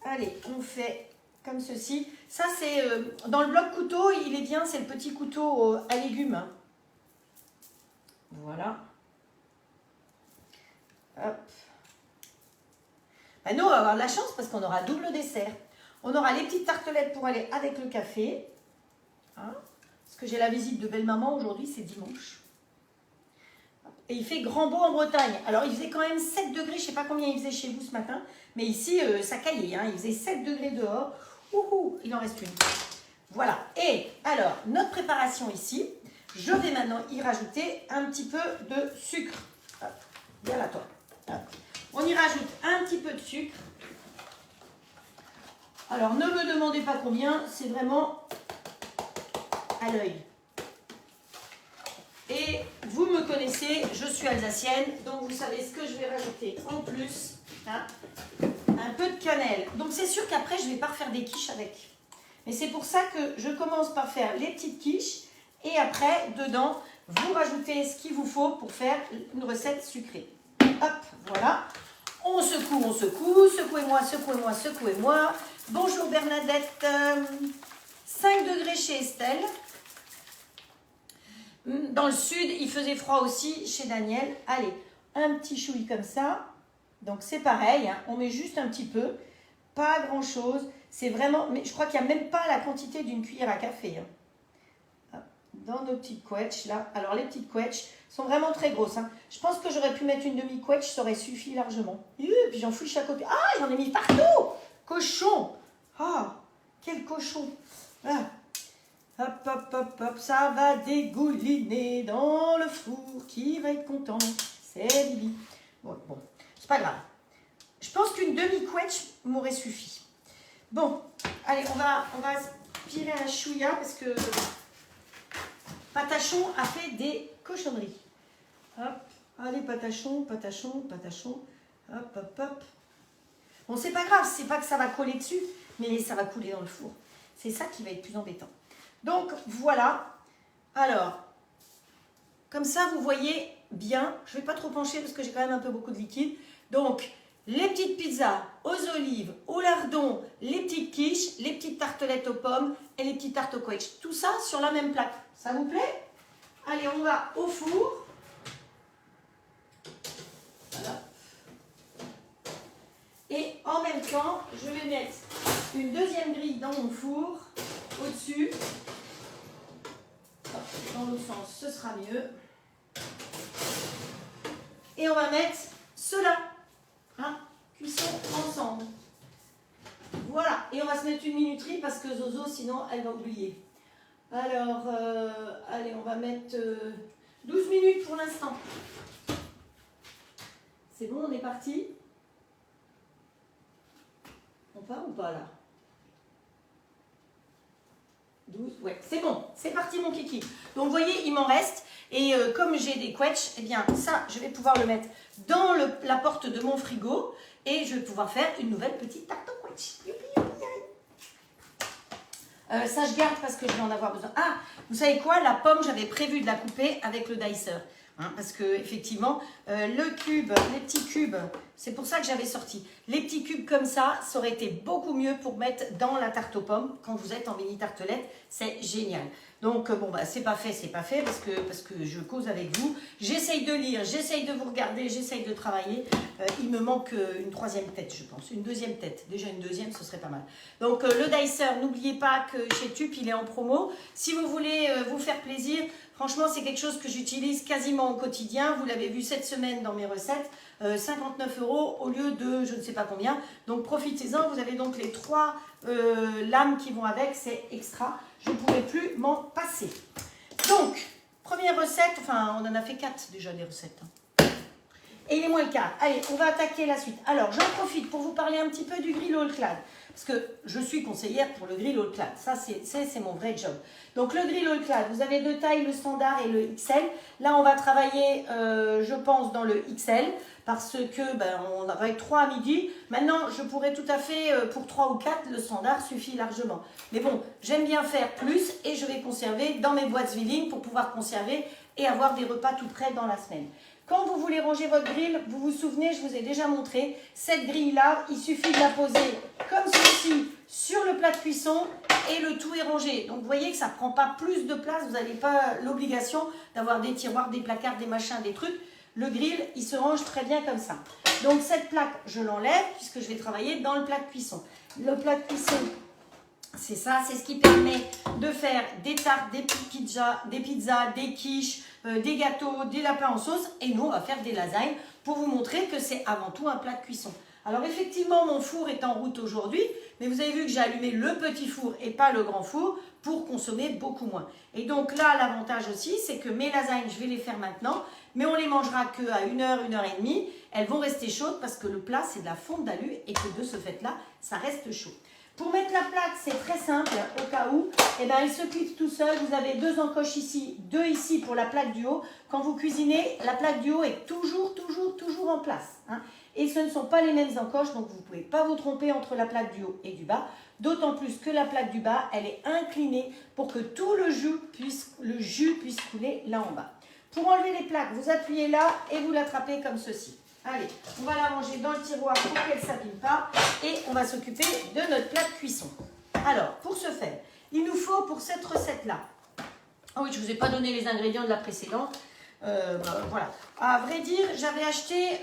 Allez, on fait comme ceci. Ça, c'est dans le bloc couteau, il est bien, c'est le petit couteau à légumes. Hein. Voilà. Hop. Ben, nous, on va avoir de la chance parce qu'on aura double dessert. On aura les petites tartelettes pour aller avec le café. Hein, parce que j'ai la visite de belle-maman aujourd'hui, c'est dimanche. Et il fait grand beau en Bretagne. Alors, il faisait quand même 7 degrés. Je ne sais pas combien il faisait chez vous ce matin. Mais ici, ça caillait. Hein, il faisait 7 degrés dehors. Ouhou, il en reste une. Voilà. Et alors, notre préparation ici, je vais maintenant y rajouter un petit peu de sucre. Hop, viens là, toi. Hop. On y rajoute un petit peu de sucre. Alors, ne me demandez pas combien. C'est vraiment à l'œil. Et vous me connaissez, je suis alsacienne, donc vous savez ce que je vais rajouter en plus. Hein, un peu de cannelle. Donc c'est sûr qu'après, je ne vais pas refaire des quiches avec. Mais c'est pour ça que je commence par faire les petites quiches. Et après, dedans, vous rajoutez ce qu'il vous faut pour faire une recette sucrée. Hop, voilà. On secoue, secouez-moi, secouez-moi, secouez-moi. Bonjour Bernadette. 5 degrés chez Estelle. Dans le sud, il faisait froid aussi chez Daniel. Allez, un petit chouï comme ça. Donc c'est pareil, hein, on met juste un petit peu. Pas grand-chose. C'est vraiment... Mais je crois qu'il n'y a même pas la quantité d'une cuillère à café. Hein. Dans nos petites couettes, là. Alors les petites couettes sont vraiment très grosses. Hein. Je pense que j'aurais pu mettre une demi-couette, ça aurait suffi largement. Et puis j'en fouille chaque côté. Ah, j'en ai mis partout. Cochon. Ah, quel cochon. Ah. Hop, hop, hop, hop, ça va dégouliner dans le four. Qui va être content? C'est Lily. Bon, c'est pas grave. Je pense qu'une demi-couette m'aurait suffi. Bon, allez, on va aspirer un chouïa parce que Patachon a fait des cochonneries. Hop, allez, Patachon. Hop, hop, hop. Bon, c'est pas grave, c'est pas que ça va coller dessus, mais ça va couler dans le four. C'est ça qui va être plus embêtant. Donc, voilà. Alors, comme ça, vous voyez bien. Je ne vais pas trop pencher parce que j'ai quand même un peu beaucoup de liquide. Donc, les petites pizzas aux olives, au lardon, les petites quiches, les petites tartelettes aux pommes et les petites tartes aux quiche. Tout ça sur la même plaque. Ça vous plaît? Allez, on va au four. Voilà. Et en même temps, je vais mettre une deuxième grille dans mon four, au-dessus. Dans l'autre sens, ce sera mieux. Et on va mettre cela. Hein, cuisson ensemble. Voilà. Et on va se mettre une minuterie parce que Zozo, sinon, elle va oublier. Alors, allez, on va mettre 12 minutes pour l'instant. C'est bon, on est parti? On part ou pas là? 12, ouais, c'est bon, c'est parti mon kiki. Donc vous voyez, il m'en reste. Et comme j'ai des quetchs, eh bien ça, je vais pouvoir le mettre dans la porte de mon frigo. Et je vais pouvoir faire une nouvelle petite tarte au quetch. Ça, je garde parce que je vais en avoir besoin. Ah, vous savez quoi? La pomme, j'avais prévu de la couper avec le dicer. Hein, parce que effectivement, le cube, les petits cubes, c'est pour ça que j'avais sorti. Les petits cubes comme ça aurait été beaucoup mieux pour mettre dans la tarte aux pommes. Quand vous êtes en mini tartelette, c'est génial. Donc bon, bah, c'est pas fait parce que je cause avec vous. J'essaye de lire, j'essaye de vous regarder, j'essaye de travailler. Il me manque une troisième tête, je pense. Une deuxième tête. Déjà une deuxième, ce serait pas mal. Donc le dicer, n'oubliez pas que chez TUP, il est en promo. Si vous voulez vous faire plaisir, franchement, c'est quelque chose que j'utilise quasiment au quotidien. Vous l'avez vu cette semaine dans mes recettes. 59 € au lieu de je ne sais pas combien. Donc profitez-en. Vous avez donc les 3 lames qui vont avec. C'est extra. Je ne pourrais plus m'en passer. Donc, première recette. Enfin, on en a fait 4 déjà des recettes. Et il est moins le quart. Allez, on va attaquer la suite. Alors, j'en profite pour vous parler un petit peu du grill all clad. parce que je suis conseillère pour le grill All Clad. Ça, c'est mon vrai job. Donc, le grill All Clad, vous avez deux tailles, le standard et le XL. Là, on va travailler, je pense, dans le XL, parce que on va être 3 à midi. Maintenant, je pourrais tout à fait, pour 3 ou 4, le standard suffit largement. Mais bon, j'aime bien faire plus et je vais conserver dans mes boîtes Zwilling pour pouvoir conserver et avoir des repas tout prêts dans la semaine. Quand vous voulez ranger votre grille, vous vous souvenez, je vous ai déjà montré, cette grille-là, il suffit de la poser comme ceci sur le plat de cuisson et le tout est rangé. Donc vous voyez que ça ne prend pas plus de place, vous n'avez pas l'obligation d'avoir des tiroirs, des placards, des machins, des trucs. Le grill, il se range très bien comme ça. Donc cette plaque, je l'enlève puisque je vais travailler dans le plat de cuisson. Le plat de cuisson, c'est ça, c'est ce qui permet de faire des tartes, des pizzas, des quiches, des gâteaux, des lapins en sauce. Et nous, on va faire des lasagnes pour vous montrer que c'est avant tout un plat de cuisson. Alors effectivement, mon four est en route aujourd'hui, mais vous avez vu que j'ai allumé le petit four et pas le grand four pour consommer beaucoup moins. Et donc là, l'avantage aussi, c'est que mes lasagnes, je vais les faire maintenant, mais on les mangera qu'à 1 heure, 1 heure et demie. Elles vont rester chaudes parce que le plat, c'est de la fonte d'alu et que de ce fait-là, ça reste chaud. Pour mettre la plaque, c'est très simple, au cas où, il se clipse tout seul. Vous avez 2 encoches ici, 2 ici pour la plaque du haut. Quand vous cuisinez, la plaque du haut est toujours en place. Hein. Et ce ne sont pas les mêmes encoches, donc vous ne pouvez pas vous tromper entre la plaque du haut et du bas. D'autant plus que la plaque du bas, elle est inclinée pour que tout le jus puisse couler là en bas. Pour enlever les plaques, vous appuyez là et vous l'attrapez comme ceci. Allez, on va la ranger dans le tiroir pour qu'elle ne s'abîme pas et on va s'occuper de notre plat de cuisson. Alors, pour ce faire, il nous faut pour cette recette-là, ah oui, je ne vous ai pas donné les ingrédients de la précédente, voilà. À vrai dire, j'avais acheté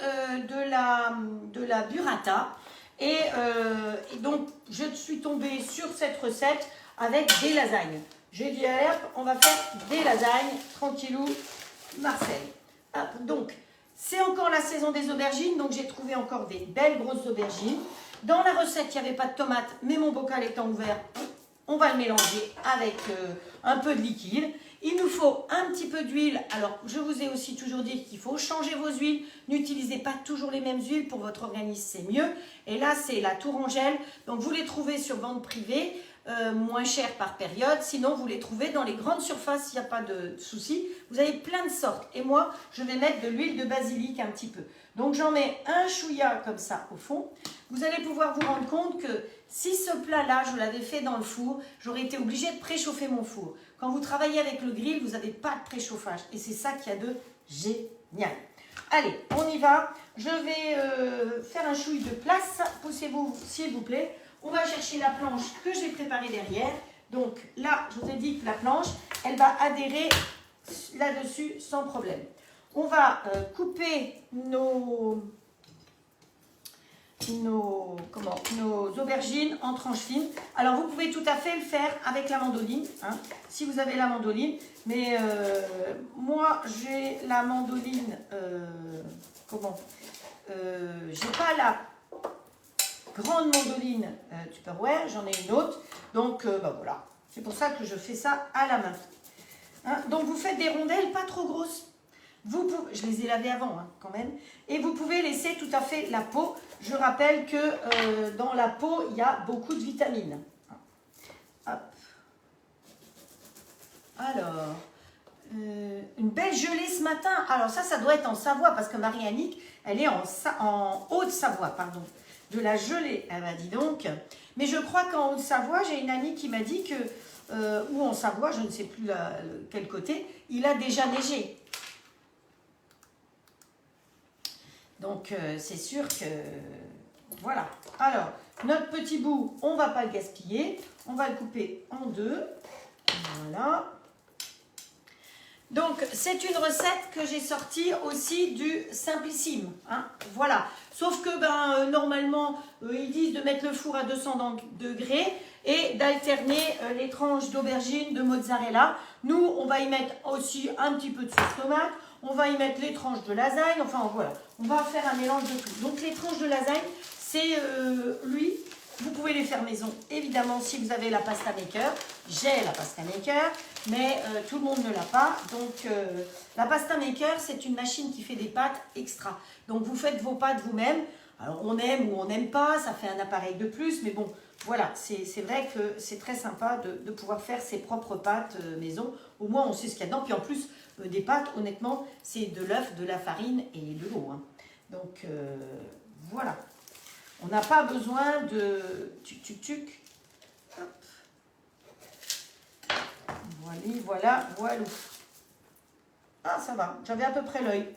de la burrata et donc je suis tombée sur cette recette avec des lasagnes. J'ai dit à Herbe, on va faire des lasagnes, tranquillou, Marcel. Hop, donc, c'est encore la saison des aubergines, donc j'ai trouvé encore des belles grosses aubergines. Dans la recette, il n'y avait pas de tomates, mais mon bocal étant ouvert, on va le mélanger avec un peu de liquide. Il nous faut un petit peu d'huile. Alors, je vous ai aussi toujours dit qu'il faut changer vos huiles. N'utilisez pas toujours les mêmes huiles. Pour votre organisme, c'est mieux. Et là, c'est la Tourangelle. Donc, vous les trouvez sur vente privée, moins cher par période. Sinon, vous les trouvez dans les grandes surfaces, il n'y a pas de souci. Vous avez plein de sortes. Et moi, je vais mettre de l'huile de basilic un petit peu. Donc, j'en mets un chouïa comme ça au fond. Vous allez pouvoir vous rendre compte que si ce plat-là, je l'avais fait dans le four, j'aurais été obligée de préchauffer mon four. Quand vous travaillez avec le grill, vous n'avez pas de préchauffage. Et c'est ça qu'il y a de génial. Allez, on y va. Je vais faire un chouï de place. Poussez-vous, s'il vous plaît. On va chercher la planche que j'ai préparée derrière. Donc là, je vous ai dit que la planche, elle va adhérer là-dessus sans problème. On va couper nos aubergines en tranches fines. Alors, vous pouvez tout à fait le faire avec la mandoline, hein, si vous avez la mandoline. Mais moi, j'ai la mandoline, j'ai pas la grande mandoline Tupperware, j'en ai une autre. Donc, voilà. C'est pour ça que je fais ça à la main. Hein, donc, vous faites des rondelles pas trop grosses. Vous pouvez, je les ai lavées avant, hein, quand même. Et vous pouvez laisser tout à fait la peau. Je rappelle que dans la peau, il y a beaucoup de vitamines. Hop. Alors, une belle gelée ce matin. Alors ça doit être en Savoie, parce que Marie-Annick, elle est en Haute-Savoie, pardon. De la gelée, elle m'a dit donc. Mais je crois qu'en Haute-Savoie, j'ai une amie qui m'a dit que, ou en Savoie, je ne sais plus quel côté, il a déjà neigé. Donc, c'est sûr que... Voilà. Alors, notre petit bout, on ne va pas le gaspiller. On va le couper en deux. Voilà. Donc, c'est une recette que j'ai sortie aussi du Simplissime. Hein, voilà. Sauf que, normalement, ils disent de mettre le four à 200 degrés et d'alterner les tranches d'aubergine, de mozzarella. Nous, on va y mettre aussi un petit peu de sauce tomate. On va y mettre les tranches de lasagne. Enfin, voilà. On va faire un mélange de tout. Donc, les tranches de lasagne, c'est lui. Vous pouvez les faire maison, évidemment, si vous avez la pasta maker. J'ai la pasta maker, mais tout le monde ne l'a pas. Donc, la pasta maker, c'est une machine qui fait des pâtes extra. Donc, vous faites vos pâtes vous-même. Alors, on aime ou on n'aime pas, ça fait un appareil de plus. Mais bon, voilà, c'est vrai que c'est très sympa de pouvoir faire ses propres pâtes maison. Au moins, on sait ce qu'il y a dedans. Puis en plus, des pâtes, honnêtement, c'est de l'œuf, de la farine et de l'eau. Hein. Donc, voilà. On n'a pas besoin de tuc. Hop. Voilà. Ah, ça va. J'avais à peu près l'œil.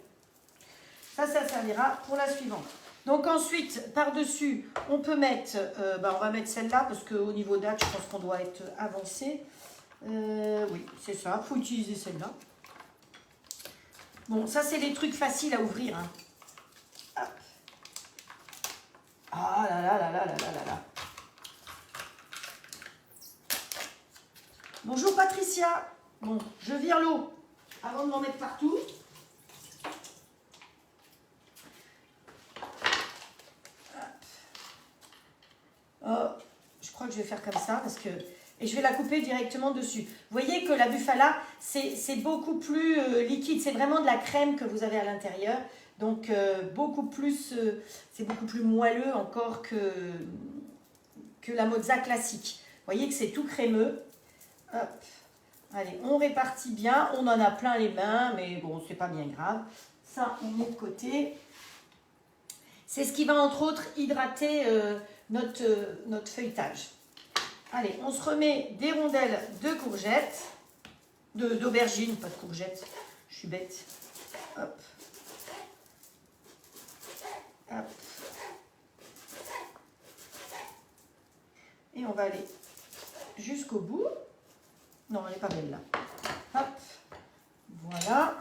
Ça servira pour la suivante. Donc ensuite, par-dessus, on peut mettre, on va mettre celle-là parce qu'au niveau date, je pense qu'on doit être avancé. Oui, c'est ça, il faut utiliser celle-là. Bon, ça, c'est les trucs faciles à ouvrir. Hein. Hop. Ah là là. Bonjour Patricia. Bon, je vire l'eau avant de m'en mettre partout. Oh, je crois que je vais faire comme ça parce que... Et je vais la couper directement dessus. Vous voyez que la Bufala, c'est beaucoup plus liquide. C'est vraiment de la crème que vous avez à l'intérieur. Donc, c'est beaucoup plus moelleux encore que la mozza classique. Vous voyez que c'est tout crémeux. Hop. Allez, on répartit bien. On en a plein les mains, mais bon, c'est pas bien grave. Ça, on met de côté. C'est ce qui va, entre autres, hydrater notre feuilletage. Allez, on se remet des rondelles de courgettes, d'aubergines, pas de courgettes, je suis bête. Hop. Et on va aller jusqu'au bout. Non, elle n'est pas belle là. Hop. Voilà.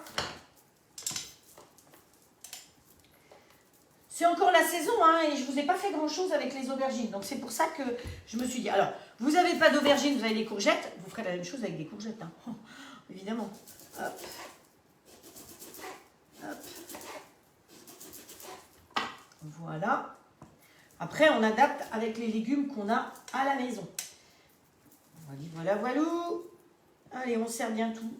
C'est encore la saison, hein, et je ne vous ai pas fait grand-chose avec les aubergines. Donc, c'est pour ça que je me suis dit, alors, vous n'avez pas d'aubergines, vous avez des courgettes. Vous ferez la même chose avec des courgettes, hein. Oh, évidemment. Hop. Voilà. Après, on adapte avec les légumes qu'on a à la maison. Voilà. Allez, on sert bien tout.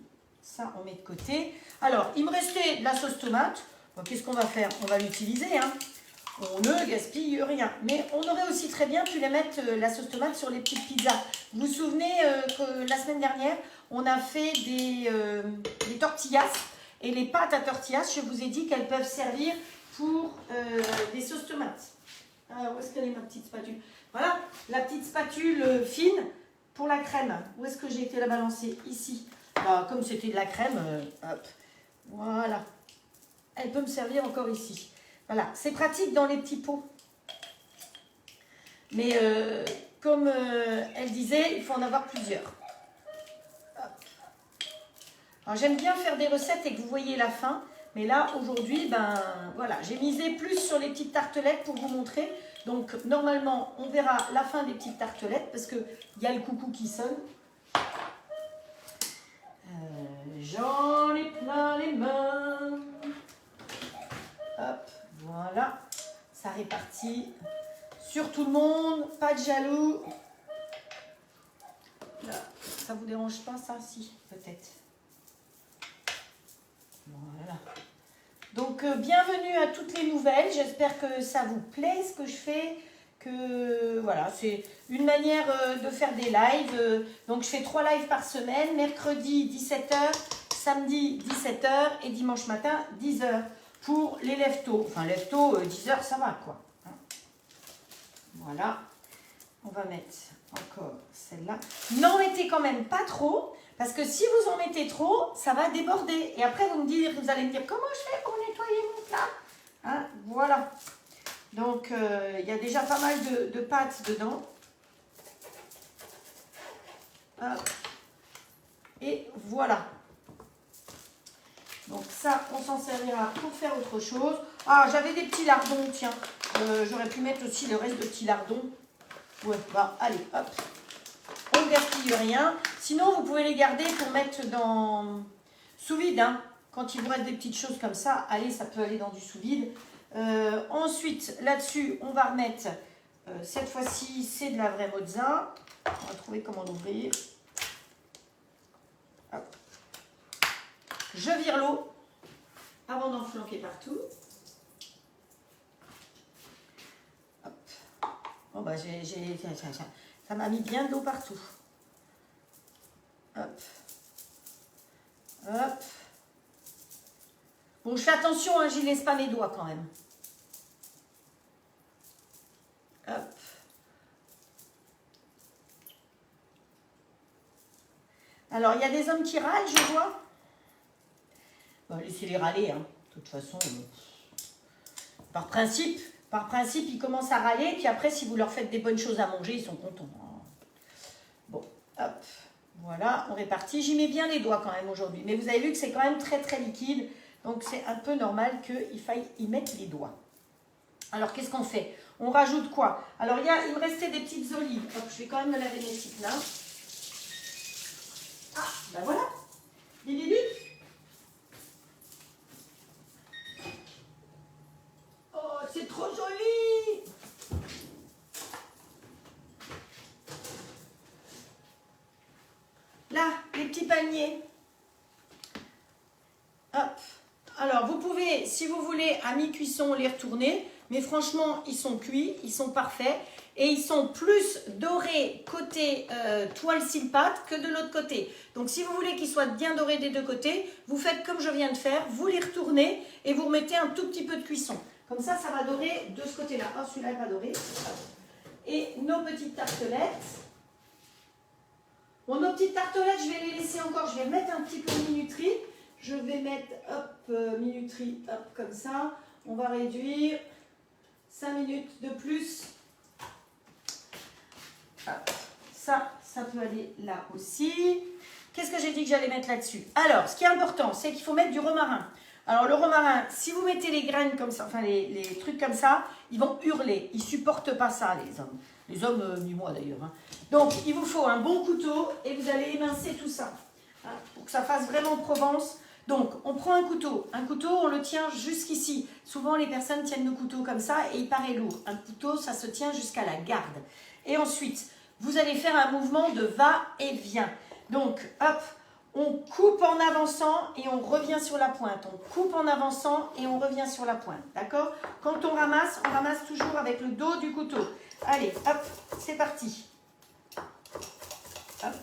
Ça, on met de côté. Alors, il me restait de la sauce tomate. Bon, qu'est-ce qu'on va faire? On va l'utiliser, hein. On ne gaspille rien. Mais on aurait aussi très bien pu mettre la sauce tomate sur les petites pizzas. Vous vous souvenez que la semaine dernière, on a fait des tortillas. Et les pâtes à tortillas, je vous ai dit qu'elles peuvent servir pour des sauces tomates. Alors, où est-ce qu'elle est ma petite spatule? Voilà, la petite spatule fine pour la crème. Où est-ce que j'ai été la balancer? Ici. Bah, comme c'était de la crème, hop. Voilà. Elle peut me servir encore ici. Voilà, c'est pratique dans les petits pots. Mais comme elle disait, il faut en avoir plusieurs. Hop. Alors j'aime bien faire des recettes et que vous voyez la fin. Mais là, aujourd'hui, voilà, j'ai misé plus sur les petites tartelettes pour vous montrer. Donc, normalement, on verra la fin des petites tartelettes parce qu'il y a le coucou qui sonne. J'en ai plein les mains. Hop, voilà. Ça répartit sur tout le monde. Pas de jaloux. Là, ça vous dérange pas, ça? Si, peut-être. Voilà. Donc, bienvenue à toutes les nouvelles. J'espère que ça vous plaît, ce que je fais. Que voilà, c'est une manière de faire des lives. Donc, je fais 3 lives par semaine. Mercredi, 17h. Samedi, 17h. Et dimanche matin, 10h. Pour les lève-tôt. Enfin, lève-tôt, 10h, ça va, quoi. Hein. Voilà. On va mettre encore celle-là. N'en mettez quand même pas trop. Parce que si vous en mettez trop, ça va déborder. Et après, vous allez me dire, comment je fais pour nettoyer mon plat? Hein, voilà. Donc, il y a déjà pas mal de pâtes dedans. Hop. Et voilà. Donc ça, on s'en servira pour faire autre chose. Ah, j'avais des petits lardons, tiens. J'aurais pu mettre aussi le reste de petits lardons. Ouais, allez, hop. On ne gaspille rien. Sinon, vous pouvez les garder pour mettre dans sous vide. Hein. Quand il vous reste des petites choses comme ça, allez, ça peut aller dans du sous vide. Ensuite, là-dessus, on va remettre, cette fois-ci, c'est de la vraie mozza. On va trouver comment l'ouvrir. Hop. Je vire l'eau avant d'en flanquer partout. Hop. Oh, bah, ça m'a mis bien de l'eau partout. Hop. Hop. Bon, je fais attention, hein, j'y laisse pas mes doigts quand même. Hop. Alors, il y a des hommes qui râlent, je vois. Bon, laissez-les râler, hein. De toute façon, par principe, ils commencent à râler, puis après, si vous leur faites des bonnes choses à manger, ils sont contents. Bon, hop, voilà, on répartit. J'y mets bien les doigts quand même aujourd'hui, mais vous avez vu que c'est quand même très très liquide, donc c'est un peu normal qu'il faille y mettre les doigts. Alors, qu'est-ce qu'on fait? On rajoute quoi? Alors, il me restait des petites olives. Hop, je vais quand même me laver mes petites mains. Ah, ben voilà, bibibip. Oh, c'est trop joli. Là, les petits paniers. Hop. Alors, vous pouvez, si vous voulez, à mi-cuisson, les retourner. Mais franchement, ils sont cuits, ils sont parfaits. Et ils sont plus dorés côté toile silpâte que de l'autre côté. Donc, si vous voulez qu'ils soient bien dorés des deux côtés, vous faites comme je viens de faire. Vous les retournez et vous remettez un tout petit peu de cuisson. Comme ça va dorer de ce côté-là. Oh, celui-là, il va dorer. Et nos petites tartelettes. Bon, nos petites tartelettes, je vais les laisser encore. Je vais mettre un petit peu de minuterie. Je vais mettre, hop, minuterie, hop, comme ça. On va réduire 5 minutes de plus. Hop. Ça peut aller là aussi. Qu'est-ce que j'ai dit que j'allais mettre là-dessus? Alors, ce qui est important, c'est qu'il faut mettre du romarin. Alors, le romarin, si vous mettez les graines comme ça, enfin les trucs comme ça, ils vont hurler. Ils ne supportent pas ça, les hommes. Les hommes, ni moi d'ailleurs. Hein. Donc, il vous faut un bon couteau et vous allez émincer tout ça. Hein, pour que ça fasse vraiment Provence. Donc, on prend un couteau. Un couteau, on le tient jusqu'ici. Souvent, les personnes tiennent le couteau comme ça et il paraît lourd. Un couteau, ça se tient jusqu'à la garde. Et ensuite, vous allez faire un mouvement de va-et-vient. Donc, hop, on coupe en avançant et on revient sur la pointe. On coupe en avançant et on revient sur la pointe. D'accord? Quand on ramasse toujours avec le dos du couteau. Allez, hop, c'est parti. Hop.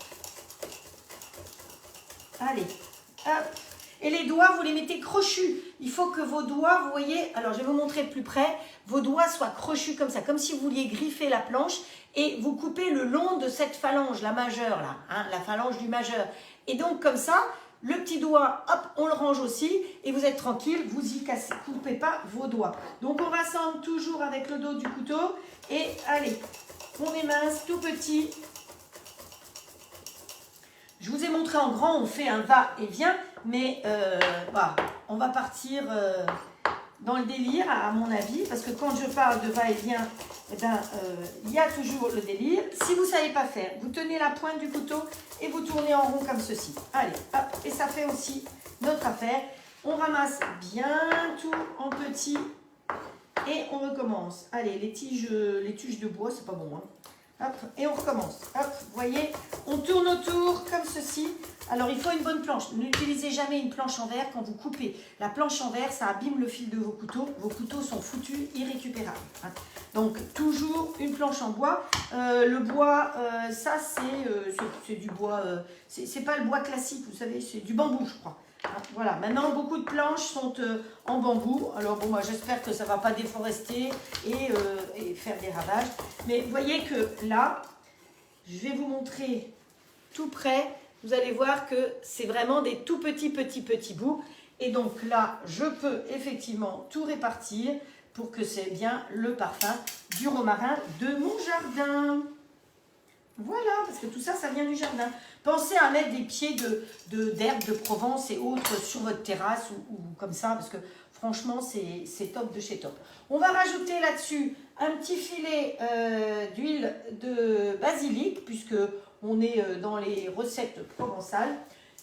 Allez, hop. Et les doigts, vous les mettez crochus. Il faut que vos doigts, vous voyez, alors je vais vous montrer de plus près, vos doigts soient crochus comme ça, comme si vous vouliez griffer la planche et vous coupez le long de cette phalange, la majeure là, hein, la phalange du majeur. Et donc comme ça, le petit doigt, hop, on le range aussi et vous êtes tranquille, vous y coupez pas vos doigts. Donc on rassemble toujours avec le dos du couteau et allez, on émince tout petit. Je vous ai montré en grand, on fait un va-et-vient, mais bah, on va partir dans le délire, à mon avis, parce que quand je parle de va-et-vient, eh ben, y a toujours le délire. Si vous ne savez pas faire, vous tenez la pointe du couteau et vous tournez en rond comme ceci. Allez, hop, et ça fait aussi notre affaire. On ramasse bien tout en petit et on recommence. Allez, les tiges de bois, c'est pas bon, hein. Hop, et on recommence. Hop, vous voyez, on tourne autour comme ceci. Alors, il faut une bonne planche. N'utilisez jamais une planche en verre quand vous coupez. La planche en verre, ça abîme le fil de vos couteaux. Vos couteaux sont foutus, irrécupérables. Hein. Donc, toujours une planche en bois. Le bois, ça, c'est du bois... c'est pas le bois classique, vous savez, c'est du bambou, je crois. Voilà, maintenant beaucoup de planches sont en bambou. Alors bon, moi j'espère que ça ne va pas déforester et faire des ravages. Mais vous voyez que là, je vais vous montrer tout près. Vous allez voir que c'est vraiment des tout petits bouts. Et donc là, je peux effectivement tout répartir pour que c'est bien le parfum du romarin de mon jardin. Voilà, parce que tout ça, ça vient du jardin. Pensez à mettre des pieds d'herbes de Provence et autres sur votre terrasse ou comme ça, parce que franchement, c'est top de chez top. On va rajouter là-dessus un petit filet d'huile de basilic, puisque on est dans les recettes provençales.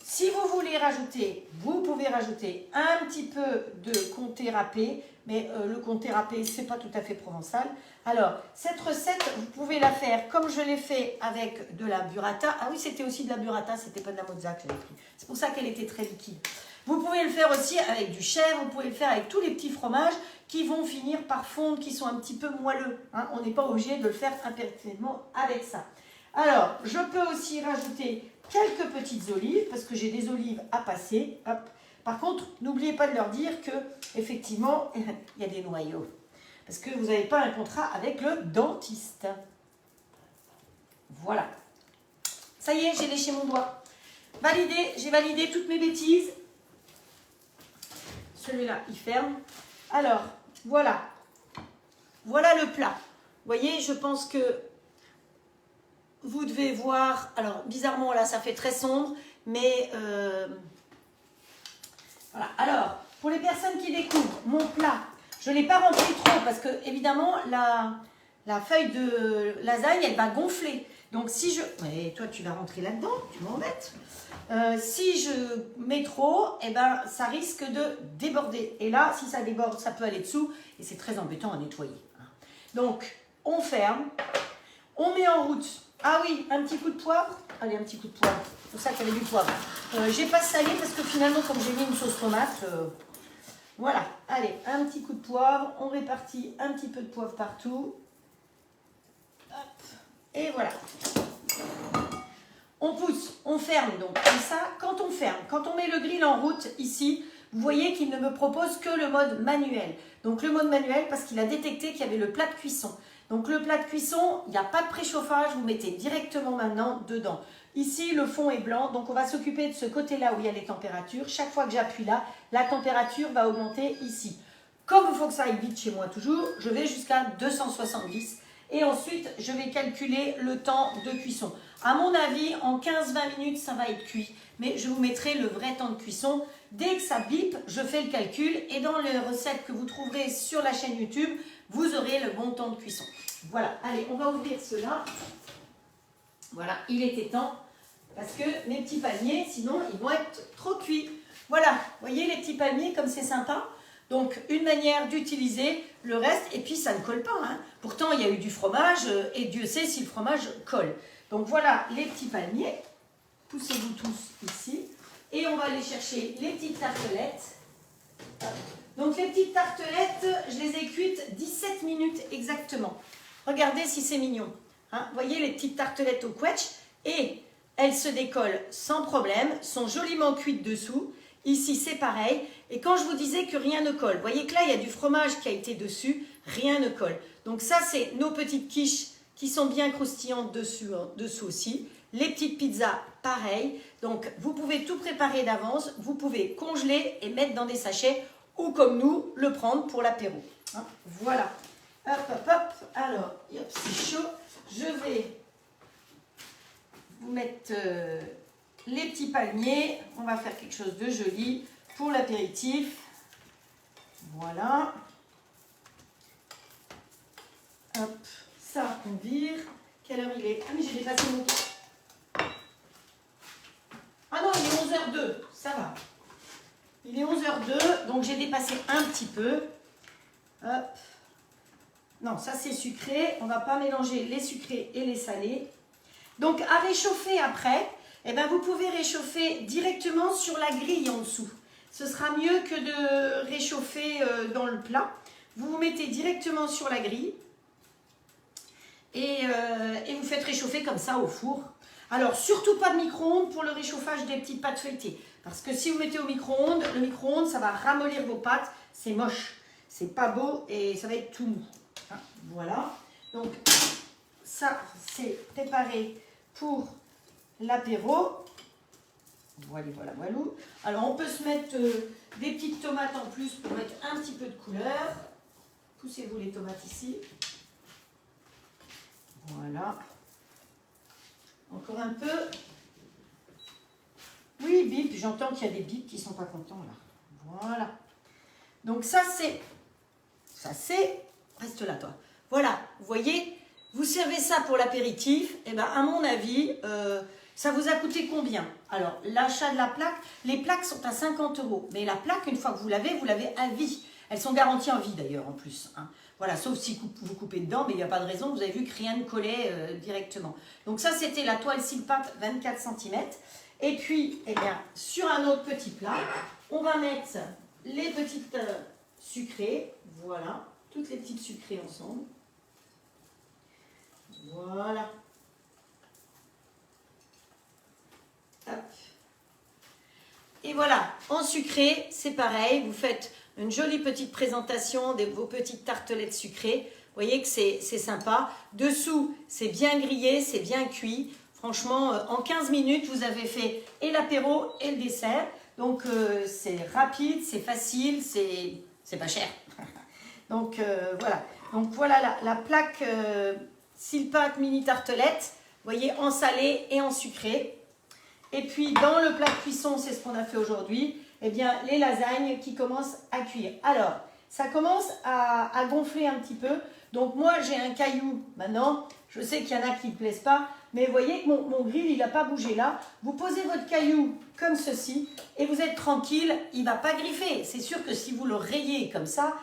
Si vous voulez rajouter, vous pouvez rajouter un petit peu de comté râpé, mais le comté râpé, c'est pas tout à fait provençal. Alors, cette recette, vous pouvez la faire comme je l'ai fait avec de la burrata. Ah oui, c'était aussi de la burrata, c'était pas de la mozza que j'avais pris. C'est pour ça qu'elle était très liquide. Vous pouvez le faire aussi avec du chèvre, vous pouvez le faire avec tous les petits fromages qui vont finir par fondre, qui sont un petit peu moelleux. Hein. On n'est pas obligé de le faire impérativement avec ça. Alors, je peux aussi rajouter quelques petites olives, parce que j'ai des olives à passer. Hop. Par contre, n'oubliez pas de leur dire que effectivement, il y a des noyaux. Parce que vous n'avez pas un contrat avec le dentiste. Voilà. Ça y est, j'ai léché mon doigt. Validé, j'ai validé toutes mes bêtises. Celui-là, il ferme. Alors, voilà. Voilà le plat. Vous voyez, je pense que vous devez voir. Alors, bizarrement, là, ça fait très sombre. Mais, voilà. Alors, pour les personnes qui découvrent mon plat, je ne l'ai pas rempli trop parce que, évidemment, la feuille de lasagne, elle va gonfler. Donc, si je... Et toi, tu vas rentrer là-dedans, tu m'embêtes. Si je mets trop, eh ben, ça risque de déborder. Et là, si ça déborde, ça peut aller dessous. Et c'est très embêtant à nettoyer. Donc, on ferme. On met en route. Ah oui, un petit coup de poivre. Allez, un petit coup de poivre. C'est pour ça qu'il y avait du poivre. J'ai pas salé parce que finalement, comme j'ai mis une sauce tomate... Voilà. Allez, un petit coup de poivre. On répartit un petit peu de poivre partout. Hop. Et voilà. On pousse, on ferme donc comme ça. Quand on ferme, quand on met le grill en route ici, vous voyez qu'il ne me propose que le mode manuel. Donc le mode manuel parce qu'il a détecté qu'il y avait le plat de cuisson. Donc le plat de cuisson, il n'y a pas de préchauffage, vous mettez directement maintenant dedans. Ici, le fond est blanc, donc on va s'occuper de ce côté-là où il y a les températures. Chaque fois que j'appuie là, la température va augmenter ici. Comme il faut que ça aille vite chez moi toujours, je vais jusqu'à 270. Et ensuite, je vais calculer le temps de cuisson. À mon avis, en 15-20 minutes, ça va être cuit. Mais je vous mettrai le vrai temps de cuisson. Dès que ça bip, je fais le calcul. Et dans les recettes que vous trouverez sur la chaîne YouTube, vous aurez le bon temps de cuisson. Voilà, allez, on va ouvrir cela. Voilà, il était temps. Parce que mes petits palmiers, sinon, ils vont être trop cuits. Voilà, vous voyez les petits palmiers, comme c'est sympa. Donc, une manière d'utiliser le reste, et puis ça ne colle pas. Hein. Pourtant, il y a eu du fromage, et Dieu sait si le fromage colle. Donc, voilà les petits palmiers. Poussez-vous tous ici. Et on va aller chercher les petites tartelettes. Donc, les petites tartelettes, je les ai cuites 17 minutes exactement. Regardez si c'est mignon. Hein. Vous voyez les petites tartelettes au quetch, et elles se décollent sans problème, sont joliment cuites dessous. Ici, c'est pareil. Et quand je vous disais que rien ne colle, vous voyez que là, il y a du fromage qui a été dessus, rien ne colle. Donc ça, c'est nos petites quiches qui sont bien croustillantes dessous aussi. Les petites pizzas, pareil. Donc, vous pouvez tout préparer d'avance. Vous pouvez congeler et mettre dans des sachets ou, comme nous, le prendre pour l'apéro. Hein, voilà. Hop, hop, hop. Alors, hop, c'est chaud. Je vais vous mettre... les petits palmiers, on va faire quelque chose de joli pour l'apéritif. Voilà. Hop, ça on vire. Quelle heure il est? Ah mais j'ai dépassé mon temps. Ah non, il est 11h02, ça va. Il est 11h02, donc j'ai dépassé un petit peu. Hop. Non, ça c'est sucré. On ne va pas mélanger les sucrés et les salés. Donc à réchauffer après. Eh bien, vous pouvez réchauffer directement sur la grille en dessous. Ce sera mieux que de réchauffer dans le plat. Vous vous mettez directement sur la grille et vous faites réchauffer comme ça au four. Alors, surtout pas de micro-ondes pour le réchauffage des petites pâtes feuilletées. Parce que si vous mettez au micro-ondes, le micro-ondes, ça va ramollir vos pâtes. C'est moche, c'est pas beau et ça va être tout mou. Hein, voilà. Donc, ça, c'est préparé pour... l'apéro. Voilà, voilà, voilà. Alors, on peut se mettre des petites tomates en plus pour mettre un petit peu de couleur. Poussez-vous les tomates ici. Voilà. Encore un peu. Oui, bip, j'entends qu'il y a des bips qui ne sont pas contents là. Voilà. Donc ça c'est... Reste là toi. Voilà, vous voyez, vous servez ça pour l'apéritif. Et bien à mon avis... ça vous a coûté combien? Alors, l'achat de la plaque, les plaques sont à 50 €. Mais la plaque, une fois que vous l'avez à vie. Elles sont garanties en vie d'ailleurs en plus. Hein. Voilà, sauf si vous coupez dedans, mais il n'y a pas de raison. Vous avez vu que rien ne collait directement. Donc ça, c'était la toile Silpat 24 cm. Et puis, eh bien, sur un autre petit plat, on va mettre les petites sucrées. Voilà, toutes les petites sucrées ensemble. Voilà. Hop. Et voilà, en sucré, c'est pareil. Vous faites une jolie petite présentation de vos petites tartelettes sucrées. Vous voyez que c'est sympa. Dessous, c'est bien grillé, c'est bien cuit. Franchement, en 15 minutes, vous avez fait et l'apéro et le dessert. Donc, c'est rapide, c'est facile, c'est pas cher. Donc, voilà. Donc, voilà la plaque Silpat mini tartelette. Vous voyez, en salé et en sucré. Et puis, dans le plat de cuisson, c'est ce qu'on a fait aujourd'hui, eh bien, les lasagnes qui commencent à cuire. Alors, ça commence à gonfler un petit peu. Donc, moi, j'ai un caillou maintenant. Je sais qu'il y en a qui ne plaisent pas, mais vous voyez que mon grill, il n'a pas bougé là. Vous posez votre caillou comme ceci et vous êtes tranquille, il ne va pas griffer. C'est sûr que si vous le rayez comme ça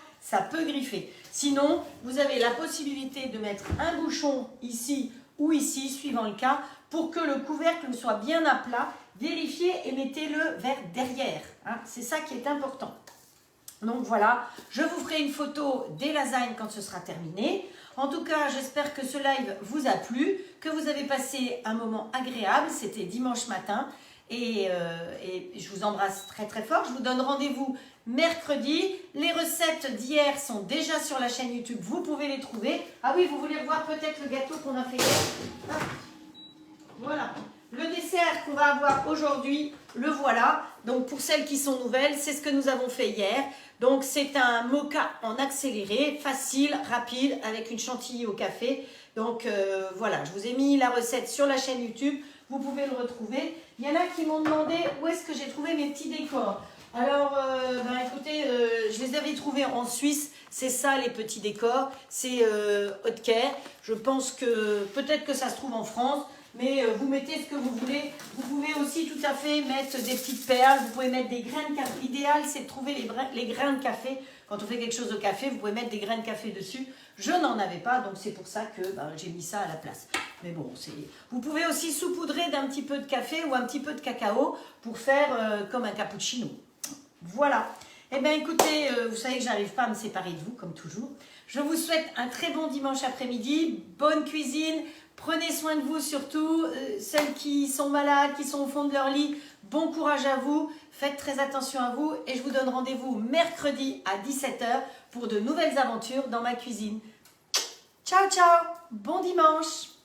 peut griffer. Sinon, vous avez la possibilité de mettre un bouchon ici ou ici, suivant le cas, pour que le couvercle soit bien à plat. Vérifiez et mettez-le vers derrière. Hein. C'est ça qui est important. Donc voilà, je vous ferai une photo des lasagnes quand ce sera terminé. En tout cas, j'espère que ce live vous a plu, que vous avez passé un moment agréable. C'était dimanche matin et je vous embrasse très très fort. Je vous donne rendez-vous mercredi. Les recettes d'hier sont déjà sur la chaîne YouTube. Vous pouvez les trouver. Ah oui, vous voulez voir peut-être le gâteau qu'on a fait hier. Hop. Voilà. Le dessert qu'on va avoir aujourd'hui, le voilà. Donc pour celles qui sont nouvelles, c'est ce que nous avons fait hier. Donc c'est un mocha en accéléré, facile, rapide, avec une chantilly au café. Donc voilà, je vous ai mis la recette sur la chaîne YouTube. Vous pouvez le retrouver. Il y en a qui m'ont demandé où est-ce que j'ai trouvé mes petits décors. Alors, écoutez, je les avais trouvés en Suisse. C'est ça les petits décors. C'est Haute-Care. Je pense que peut-être que ça se trouve en France. Mais vous mettez ce que vous voulez. Vous pouvez aussi tout à fait mettre des petites perles. Vous pouvez mettre des grains de café. L'idéal, c'est de trouver les grains de café. Quand on fait quelque chose au café, vous pouvez mettre des grains de café dessus. Je n'en avais pas, donc c'est pour ça que j'ai mis ça à la place. Mais bon, vous pouvez aussi saupoudrer d'un petit peu de café ou un petit peu de cacao pour faire comme un cappuccino. Voilà. Eh bien, écoutez, vous savez que j'arrive pas à me séparer de vous, comme toujours. Je vous souhaite un très bon dimanche après-midi. Bonne cuisine. Prenez soin de vous surtout, celles qui sont malades, qui sont au fond de leur lit, bon courage à vous, faites très attention à vous et je vous donne rendez-vous mercredi à 17 h pour de nouvelles aventures dans ma cuisine. Ciao, ciao, bon dimanche!